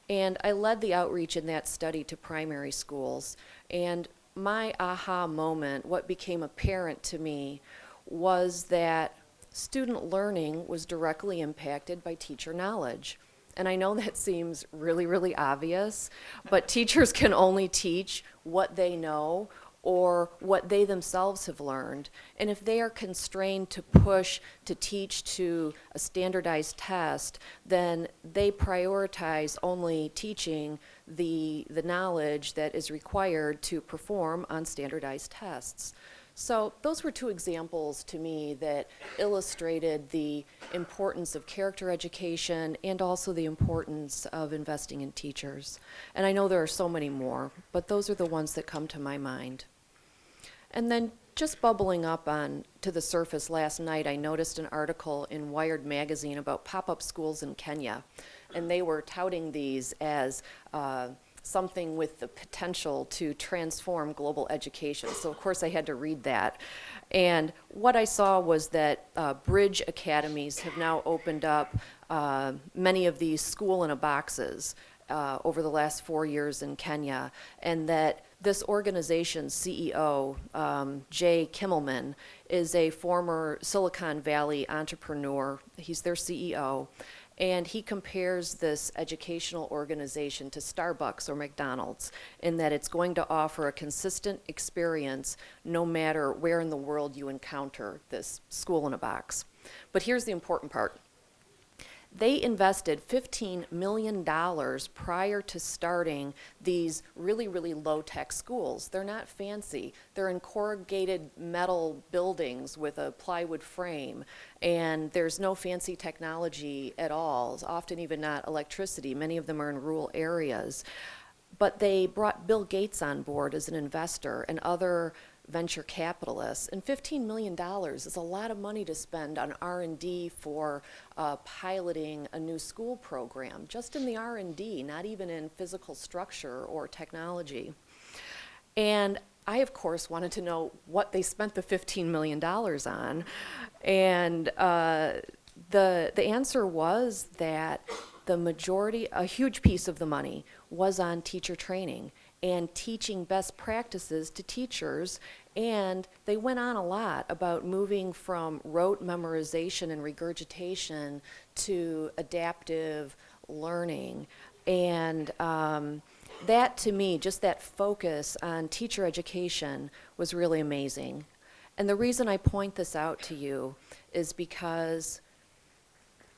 And I led the outreach in that study to primary schools. And my aha moment, what became apparent to me, was that student learning was directly impacted by teacher knowledge. And I know that seems really, really obvious, but teachers can only teach what they know or what they themselves have learned. And if they are constrained to push to teach to a standardized test, then they prioritize only teaching the knowledge that is required to perform on standardized tests. So those were two examples to me that illustrated the importance of character education and also the importance of investing in teachers. And I know there are so many more, but those are the ones that come to my mind. And then just bubbling up to the surface last night, I noticed an article in Wired magazine about pop-up schools in Kenya. And they were touting these as something with the potential to transform global education. So of course I had to read that. And what I saw was that bridge academies have now opened up many of these school-in-a-boxes over the last 4 years in Kenya, and that this organization's CEO, Jay Kimmelman, is a former Silicon Valley entrepreneur. He's their CEO. And he compares this educational organization to Starbucks or McDonald's in that it's going to offer a consistent experience no matter where in the world you encounter this school in a box. But here's the important part. They invested $15 million prior to starting these really, really low-tech schools. They're not fancy. They're in corrugated metal buildings with a plywood frame, and there's no fancy technology at all, often even not electricity. Many of them are in rural areas. But they brought Bill Gates on board as an investor and other venture capitalists, and $15 million is a lot of money to spend on R&D for piloting a new school program, just in the R&D, not even in physical structure or technology. And I, of course, wanted to know what they spent the $15 million on. And the answer was that the majority, a huge piece of the money, was on teacher training and teaching best practices to teachers. And they went on a lot about moving from rote memorization and regurgitation to adaptive learning. And that, to me, just that focus on teacher education was really amazing. And the reason I point this out to you is because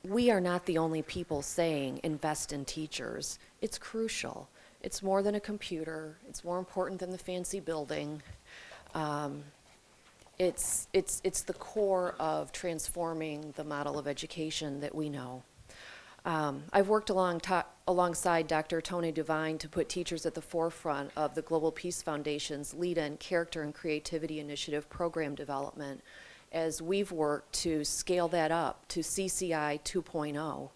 we are not the only people saying invest in teachers. It's crucial. It's more than a computer. It's more important than the fancy building. It's the core of transforming the model of education that we know. I've worked alongside Dr. Tony Devine to put teachers at the forefront of the Global Peace Foundation's Lead in Character and Creativity Initiative program development, as we've worked to scale that up to CCI 2.0.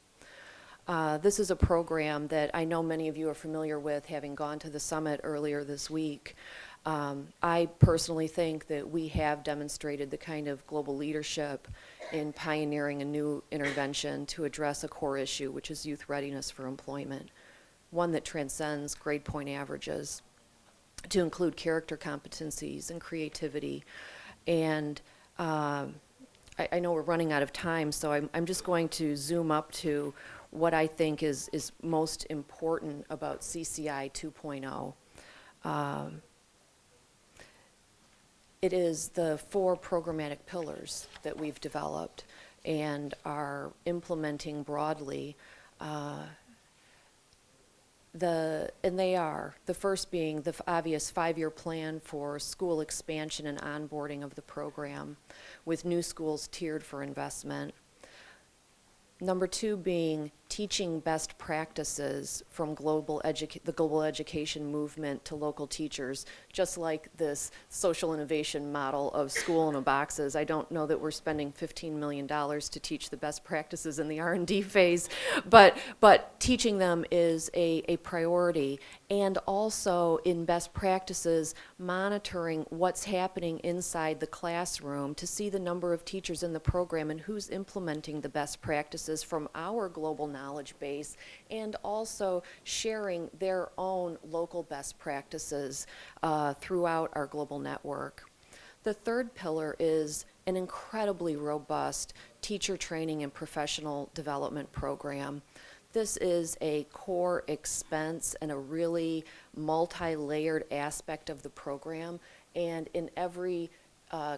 This is a program that I know many of you are familiar with, having gone to the summit earlier this week. I personally think that we have demonstrated the kind of global leadership in pioneering a new intervention to address a core issue, which is youth readiness for employment, one that transcends grade point averages, to include character competencies and creativity. And I know we're running out of time, so I'm just going to zoom up to what I think is most important about CCI 2.0. It is the 4 programmatic pillars that we've developed and are implementing broadly. And they are, the first being the obvious 5-year plan for school expansion and onboarding of the program, with new schools tiered for investment. Number 2 being teaching best practices from the global education movement to local teachers, just like this social innovation model of school in a boxes. I don't know that we're spending $15 million to teach the best practices in the R&D phase, but teaching them is a priority. And also in best practices, monitoring what's happening inside the classroom to see the number of teachers in the program and who's implementing the best practices from our global knowledge base, and also sharing their own local best practices throughout our global network. The third pillar is an incredibly robust teacher training and professional development program. This is a core expense and a really multi-layered aspect of the program, and in every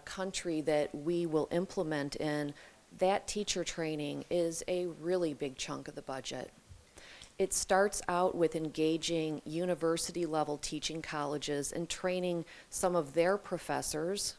country that we will implement in, that teacher training is a really big chunk of the budget. It starts out with engaging university-level teaching colleges and training some of their professors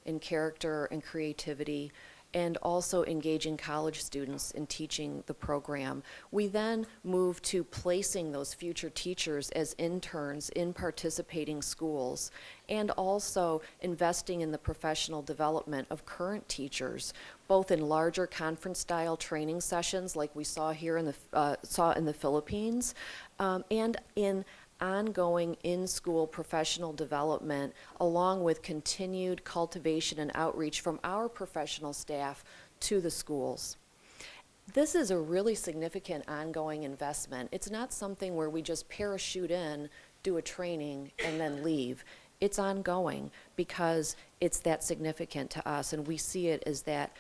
in character and creativity, and also engaging college students in teaching the program. We then move to placing those future teachers as interns in participating schools, and also investing in the professional development of current teachers, both in larger conference-style training sessions like we saw here in the Philippines, and in ongoing in-school professional development, along with continued cultivation and outreach from our professional staff to the schools. This is a really significant ongoing investment. It's not something where we just parachute in, do a training, and then leave. It's ongoing because it's that significant to us, and we see it as that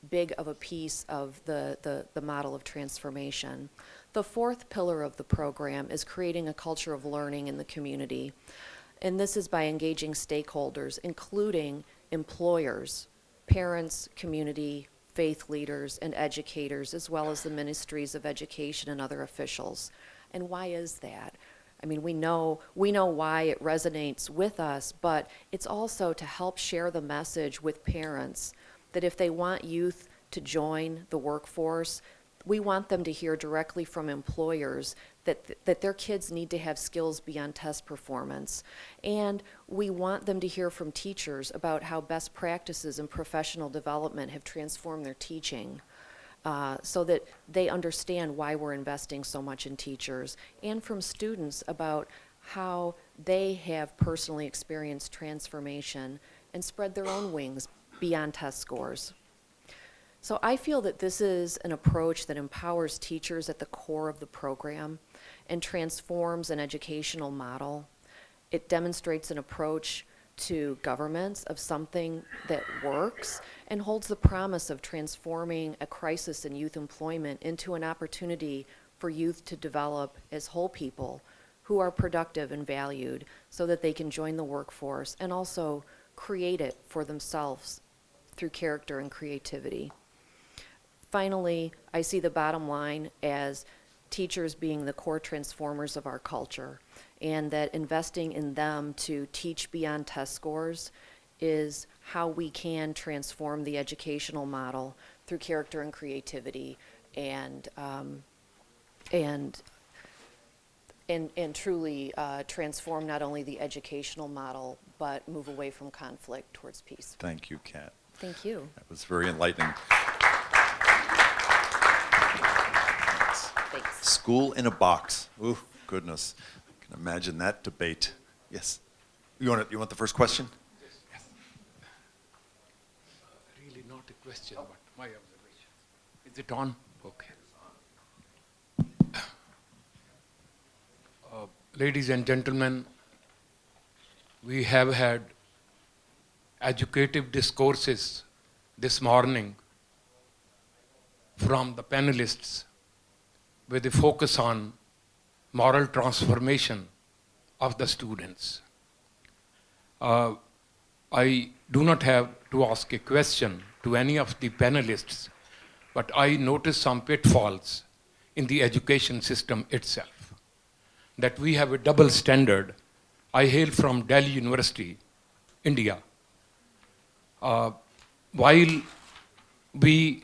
big of a piece of the model of transformation. The fourth pillar of the program is creating a culture of learning in the community. And this is by engaging stakeholders, including employers, parents, community, faith leaders, and educators, as well as the ministries of education and other officials. And why is that? I mean, we know why it resonates with us, but it's also to help share the message with parents that if they want youth to join the workforce, we want them to hear directly from employers that their kids need to have skills beyond test performance. And we want them to hear from teachers about how best practices in professional development have transformed their teaching, so that they understand why we're investing so much in teachers, and from students about how they have personally experienced transformation and spread their own wings beyond test scores. So I feel that this is an approach that empowers teachers at the core of the program and transforms an educational model. It demonstrates an approach to governments of something that works and holds the promise of transforming a crisis in youth employment into an opportunity for youth to develop as whole people who are productive and valued so that they can join the workforce and also create it for themselves through character and creativity. Finally, I see the bottom line as teachers being the core transformers of our culture, and that investing in them to teach beyond test scores is how we can transform the educational model through character and creativity, and truly transform not only the educational model, but move away from conflict towards peace. Thank you, Kat. Thank you. That was very enlightening. Thanks. School in a box. Ooh, goodness. I can imagine that debate. Yes. You want the first question? Yes. Really not a question, but my observation. Is it on? Okay. Ladies and gentlemen, we have had educative discourses this morning from the panelists with a focus on moral transformation of the students. I do not have to ask a question to any of the panelists, but I noticed some pitfalls in the education system itself. That we have a double standard. I hail from Delhi University, India. While we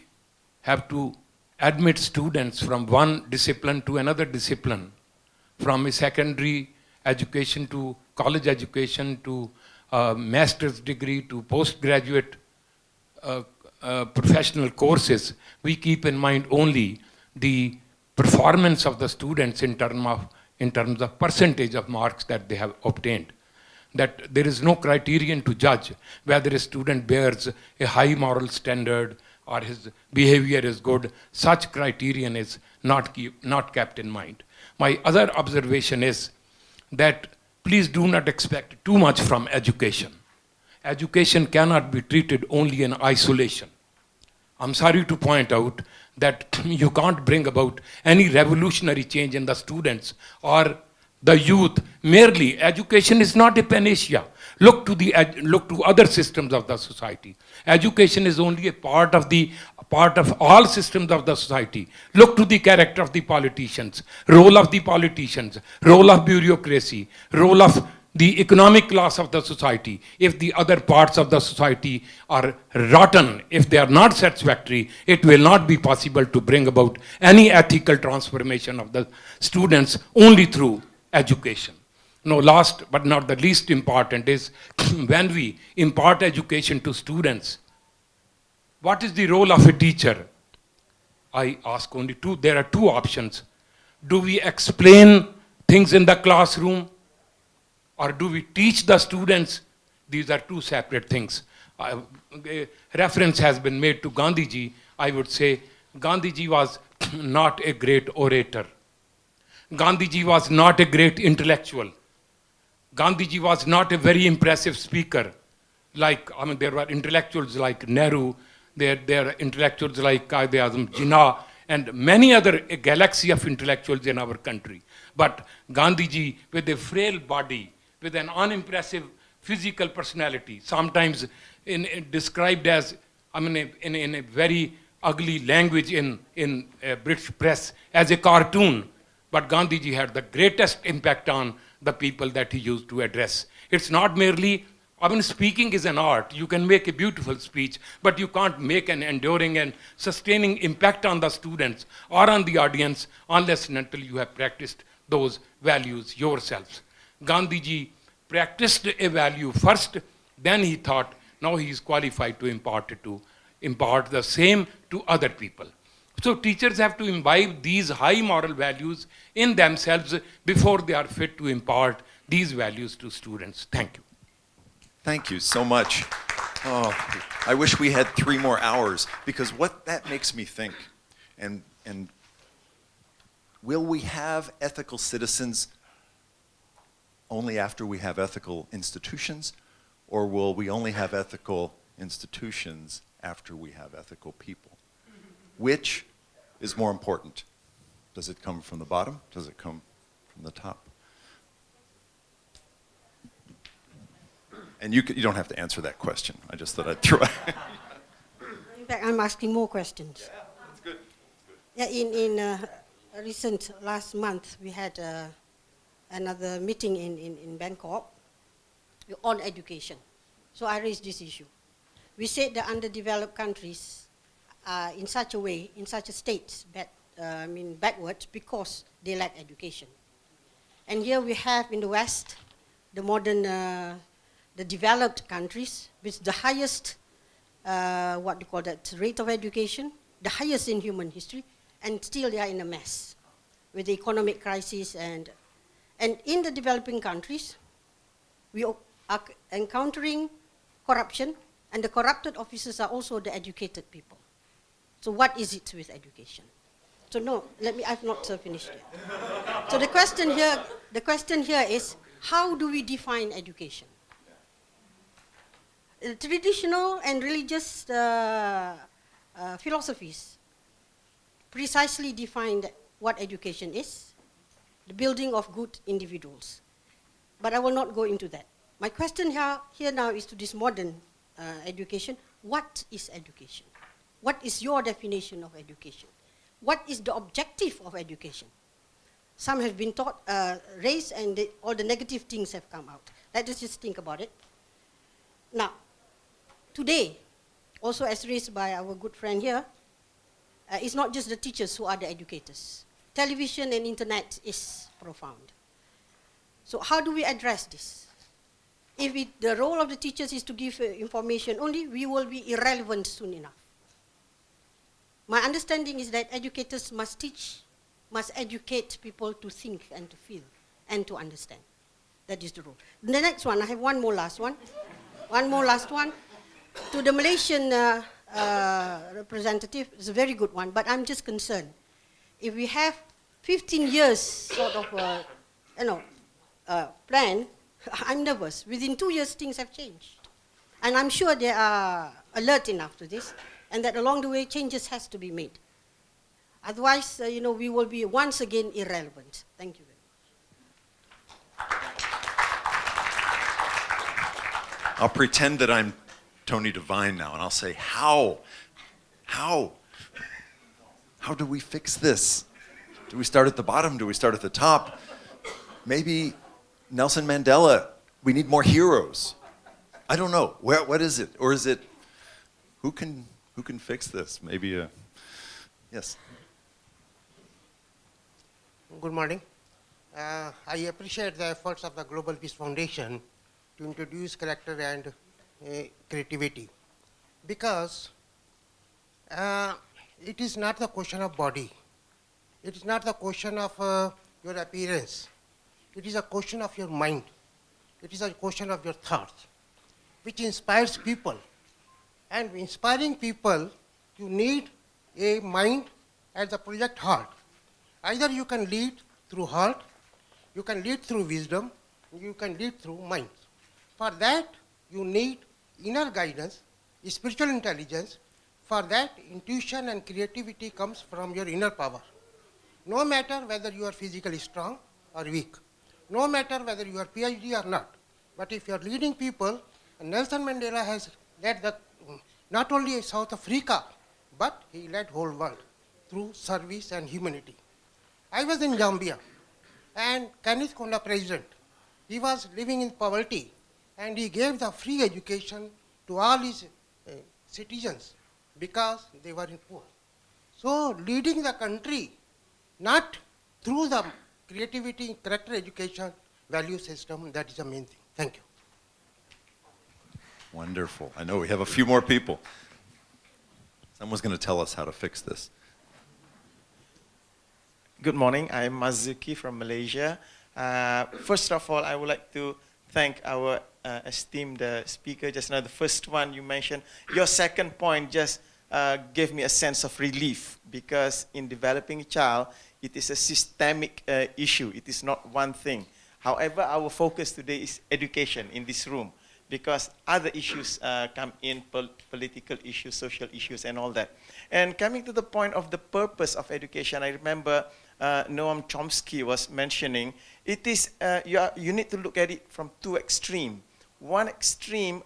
have to admit students from one discipline to another discipline, from a secondary education to college education to master's degree to postgraduate professional courses, we keep in mind only the performance of the students in terms of percentage of marks that they have obtained. That there is no criterion to judge whether a student bears a high moral standard or his behavior is good. Such criterion is not kept in mind. My other observation is that please do not expect too much from education. Education cannot be treated only in isolation. I'm sorry to point out that you can't bring about any revolutionary change in the students or the youth merely. Education is not a panacea. Look to other systems of the society. Education is only a part of all systems of the society. Look to the character of the politicians, role of the politicians, role of bureaucracy, role of the economic class of the society. If the other parts of the society are rotten, if they are not satisfactory, it will not be possible to bring about any ethical transformation of the students only through education. No, last but not the least important is when we impart education to students, what is the role of a teacher? I ask only two. There are two options. Do we explain things in the classroom, or do we teach the students? These are two separate things. A reference has been made to Gandhiji. I would say Gandhiji was not a great orator. Gandhiji was not a great intellectual. Gandhiji was not a very impressive speaker. There were intellectuals like Nehru, there are intellectuals like Qaid-e-Azam Jinnah, and many other, a galaxy of intellectuals in our country. But Gandhiji, with a frail body, with an unimpressive physical personality, sometimes described as, in a very ugly language in British press, as a cartoon. But Gandhiji had the greatest impact on the people that he used to address. It's not merely, speaking is an art. You can make a beautiful speech, but you can't make an enduring and sustaining impact on the students or on the audience unless and until you have practiced those values yourselves. Gandhiji practiced a value first, then he thought, now he is qualified to impart the same to other people. So teachers have to imbibe these high moral values in themselves before they are fit to impart these values to students. Thank you. Thank you so much. Oh, I wish we had 3 more hours, because what that makes me think, and will we have ethical citizens only after we have ethical institutions, or will we only have ethical institutions after we have ethical people? Which is more important? Does it come from the bottom? Does it come from the top? And you don't have to answer that question. I just thought I'd throw it. In fact, I'm asking more questions. Yeah, that's good. Yeah, in recent last month, we had another meeting in Bangkok on education. So I raised this issue. We said the underdeveloped countries are in such a way, in such a state, backwards because they lack education. And here we have in the West, the modern, the developed countries with the highest, rate of education, the highest in human history, and still they are in a mess with the economic crisis. And in the developing countries, we are encountering corruption, and the corrupted officers are also the educated people. So what is it with education? So no, I've not finished yet. So the question here is, how do we define education? Traditional and religious philosophies precisely defined what education is, the building of good individuals. But I will not go into that. My question here now is to this modern education. What is education? What is your definition of education? What is the objective of education? Some have been raised, and all the negative things have come out. Let us just think about it. Now, today, also as raised by our good friend here, it's not just the teachers who are the educators. Television and internet is profound. So how do we address this? If the role of the teachers is to give information only, we will be irrelevant soon enough. My understanding is that educators must teach, must educate people to think and to feel and to understand. That is the role. The next one, I have one more last one. One more last one. To the Malaysian representative, it's a very good one, but I'm just concerned. If we have 15 years sort of plan, I'm nervous. Within 2 years, things have changed. And I'm sure they are alert enough to this, and that along the way, changes has to be made. Otherwise, we will be once again irrelevant. Thank you very much. I'll pretend that I'm Tony Devine now, and I'll say, how do we fix this? Do we start at the bottom? Do we start at the top? Maybe Nelson Mandela, we need more heroes. I don't know. What is it? Or is it, who can fix this? Maybe, yes. Good morning. I appreciate the efforts of the Global Peace Foundation to introduce character and creativity, because it is not the question of body. It is not the question of your appearance. It is a question of your mind. It is a question of your thoughts, which inspires people. And inspiring people, you need a mind as a project heart. Either you can lead through heart, you can lead through wisdom, you can lead through mind. For that, you need inner guidance, spiritual intelligence. For that, intuition and creativity comes from your inner power. No matter whether you are physically strong or weak, no matter whether you are PhD or not, but if you are leading people, Nelson Mandela has led not only South Africa, but he led whole world through service and humanity. I was in Zambia, and Kenneth Kaunda president, he was living in poverty, and he gave the free education to all his citizens because they were in poor. So leading the country, not through the creativity, character education, value system, that is the main thing. Thank you. Wonderful. I know we have a few more people. Someone's going to tell us how to fix this. Good morning. I'm Mazuki from Malaysia. First of all, I would like to thank our esteemed speaker just now. The first one you mentioned, your second point just gave me a sense of relief, because in developing a child, it is a systemic issue. It is not one thing. However, our focus today is education in this room, because other issues come in, political issues, social issues, and all that. And coming to the point of the purpose of education, I remember Noam Chomsky was mentioning, it is, you need to look at it from two extremes. One extreme,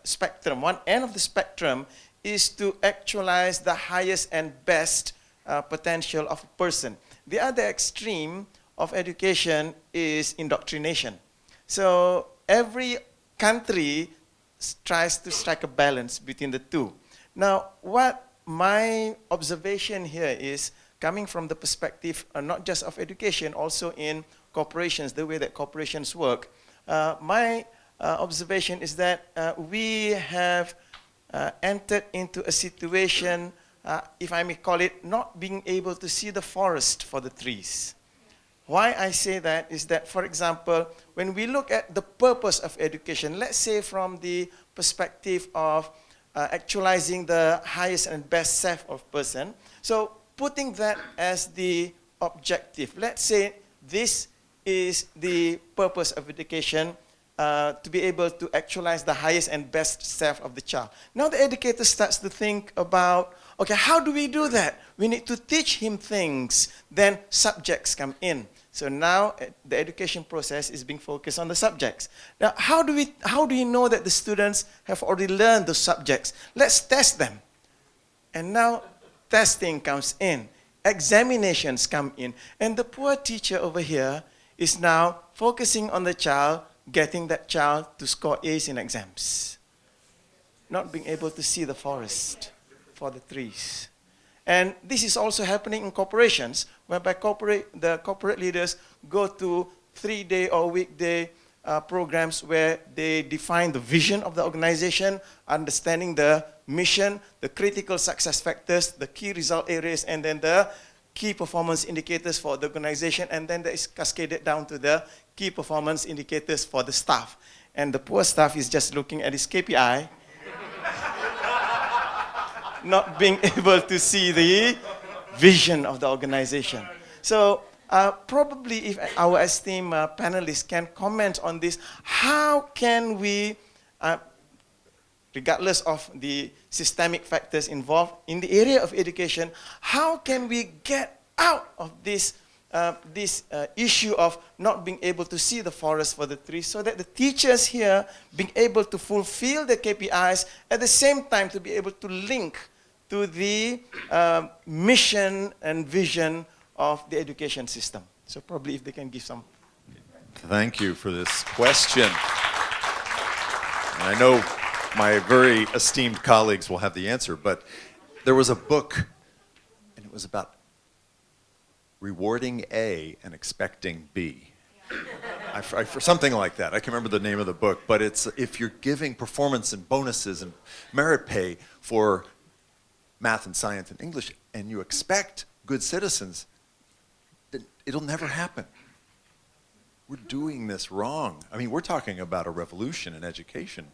spectrum, one end of the spectrum is to actualize the highest and best potential of a person. The other extreme of education is indoctrination. So every country tries to strike a balance between the two. Now, what my observation here is, coming from the perspective not just of education, also in corporations, the way that corporations work, my observation is that we have entered into a situation, if I may call it, not being able to see the forest for the trees. Why I say that is that, for example, when we look at the purpose of education, let's say from the perspective of actualizing the highest and best self of person, so putting that as the objective, let's say this is the purpose of education, to be able to actualize the highest and best self of the child. Now the educator starts to think about, okay, how do we do that? We need to teach him things. Then subjects come in. So now the education process is being focused on the subjects. Now, how do you know that the students have already learned the subjects? Let's test them. And now testing comes in. Examinations come in. And the poor teacher over here is now focusing on the child, getting that child to score A's in exams. Not being able to see the forest for the trees. And this is also happening in corporations, whereby the corporate leaders go to 3-day or weekday programs where they define the vision of the organization, understanding the mission, the critical success factors, the key result areas, and then the key performance indicators for the organization, and then that is cascaded down to the key performance indicators for the staff. And the poor staff is just looking at his KPI, not being able to see the vision of the organization. So probably if our esteemed panelists can comment on this, how can we, regardless of the systemic factors involved in the area of education, how can we get out of this issue of not being able to see the forest for the trees, so that the teachers here being able to fulfill the KPIs, at the same time to be able to link to the mission and vision of the education system. So probably if they can give some. Thank you for this question. And I know my very esteemed colleagues will have the answer, but there was a book, and it was about rewarding A and expecting B. For something like that. I can't remember the name of the book, but it's if you're giving performance and bonuses and merit pay for math and science and English, and you expect good citizens, then it'll never happen. We're doing this wrong. I mean, we're talking about a revolution in education,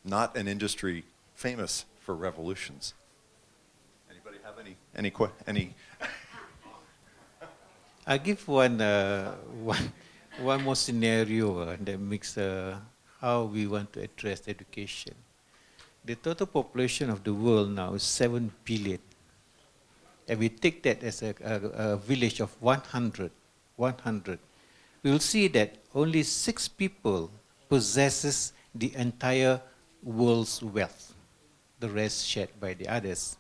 not an industry famous for revolutions. Anybody have any? I give one more scenario that makes how we want to address education. The total population of the world now is 7 billion. And we take that as a village of 100. We will see that only 6 people possesses the entire world's wealth. The rest shared by the others.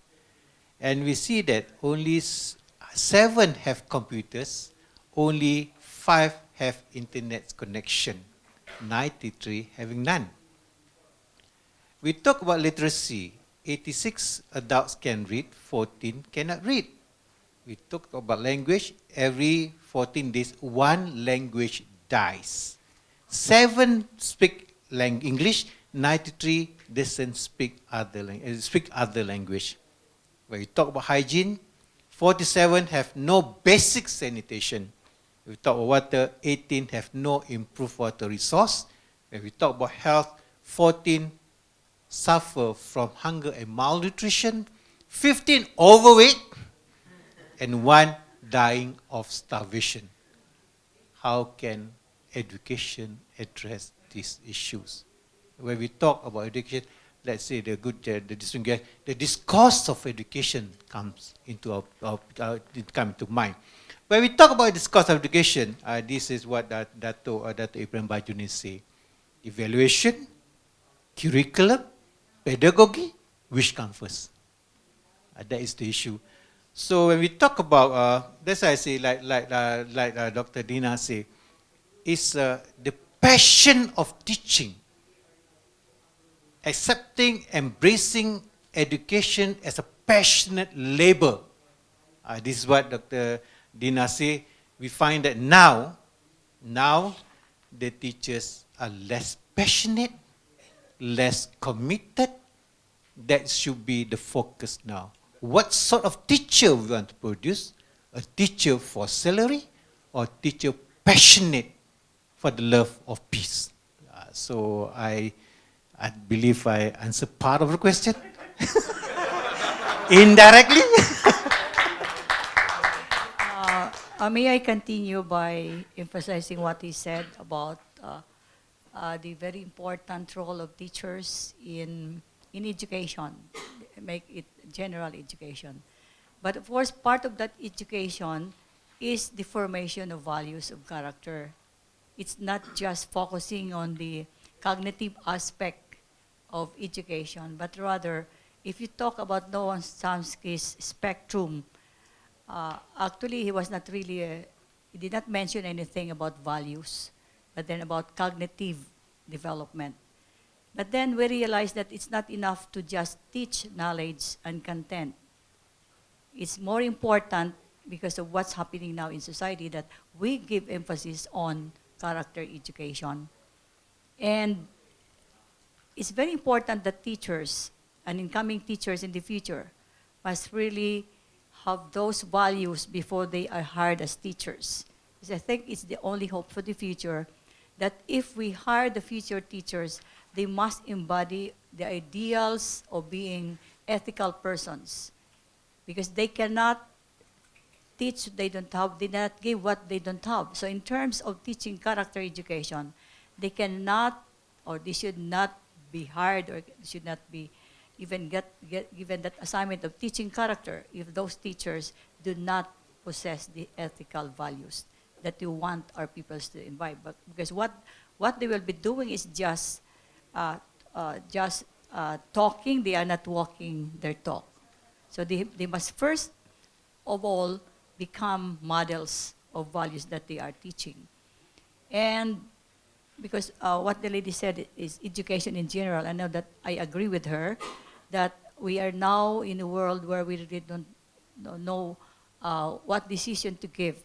And we see that only 7 have computers, only 5 have internet connection, 93 having none. We talk about literacy. 86 adults can read, 14 cannot read. we talk about language, every 14 days, one language dies. 7 speak English, 93 doesn't speak other language. When we talk about hygiene, 47 have no basic sanitation. When we talk about water, 18 have no improved water resource. When we talk about health, 14 suffer from hunger and malnutrition, 15 overweight, and 1 dying of starvation. How can education address these issues? When we talk about education, let's say the discourse of education comes into to mind. When we talk about discourse of education, this is what Dato Ibrahim Bajuni say: evaluation, curriculum, pedagogy, which comes first? That is the issue. So when we talk about, that's why I say, like Dr. Dina say, is the passion of teaching, accepting, embracing education as a passionate labor. This is what Dr. Dina say. We find that now the teachers are less passionate, less committed. That should be the focus now. What sort of teacher we want to produce? A teacher for salary or a teacher passionate for the love of peace? So I believe I answered part of the question. Indirectly. May I continue by emphasizing what he said about the very important role of teachers in education, make it general education. But of course, part of that education is the formation of values of character. It's not just focusing on the cognitive aspect of education, but rather, if you talk about Noam Chomsky's spectrum, actually he was not really, he did not mention anything about values, but then about cognitive development. But then we realize that it's not enough to just teach knowledge and content. It's more important, because of what's happening now in society, that we give emphasis on character education. And it's very important that teachers and incoming teachers in the future must really have those values before they are hired as teachers. Because I think it's the only hope for the future, that if we hire the future teachers, they must embody the ideals of being ethical persons. Because they cannot teach what they don't have, they cannot give what they don't have. So in terms of teaching character education, they cannot, or they should not be hired, or should not be even get given that assignment of teaching character if those teachers do not possess the ethical values that we want our pupils to imbibe. But because what they will be doing is just talking, they are not walking their talk. So they must first of all become models of values that they are teaching. And because what the lady said is education in general, I know that I agree with her, that we are now in a world where we really don't know what decision to give.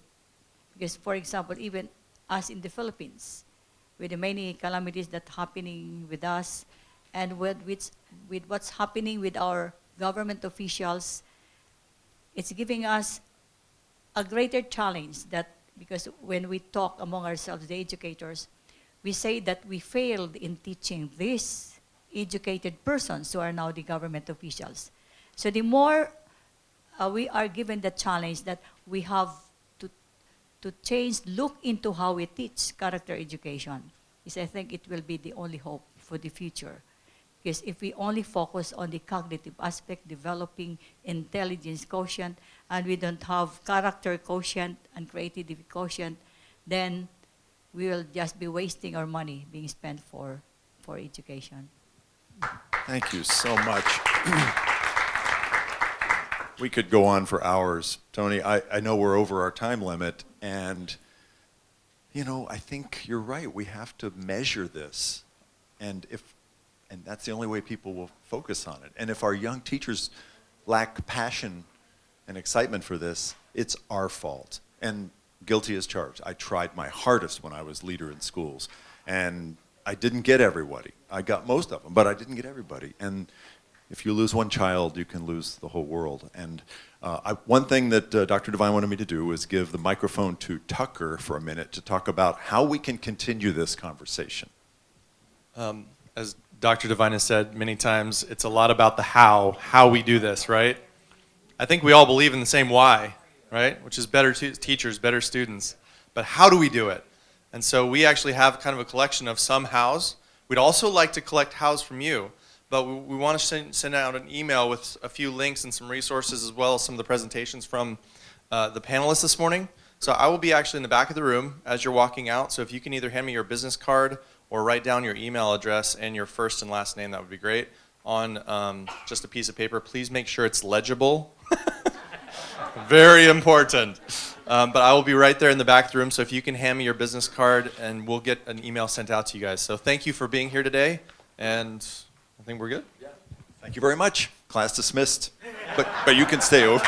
Because, for example, even us in the Philippines, with the many calamities that are happening with us, and with what's happening with our government officials, it's giving us a greater challenge, that because when we talk among ourselves, the educators, we say that we failed in teaching these educated persons who are now the government officials. So the more we are given the challenge that we have to change, look into how we teach character education, is I think it will be the only hope for the future. Because if we only focus on the cognitive aspect, developing intelligence quotient, and we don't have character quotient and creativity quotient, then we will just be wasting our money being spent for education. Thank you so much. We could go on for hours. Tony, I know we're over our time limit, and I think you're right. We have to measure this. And that's the only way people will focus on it. And if our young teachers lack passion and excitement for this, it's our fault. And guilty as charged. I tried my hardest when I was leader in schools. And I didn't get everybody. I got most of them, but I didn't get everybody. And if you lose one child, you can lose the whole world. And one thing that Dr. Devine wanted me to do was give the microphone to Tucker for a minute to talk about how we can continue this conversation. As Dr. Devine has said many times, it's a lot about the how we do this, right? I think we all believe in the same why, right? Which is better teachers, better students. But how do we do it? And so we actually have kind of a collection of some hows. We'd also like to collect hows from you, but we want to send out an email with a few links and some resources, as well as some of the presentations from the panelists this morning. So I will be actually in the back of the room as you're walking out. So if you can either hand me your business card or write down your email address and your first and last name, that would be great, on just a piece of paper. Please make sure it's legible. Very important. But I will be right there in the back of the room, so if you can hand me your business card, and we'll get an email sent out to you guys. So thank you for being here today, and I think we're good. Yeah. Thank you very much. Class dismissed. But you can stay over.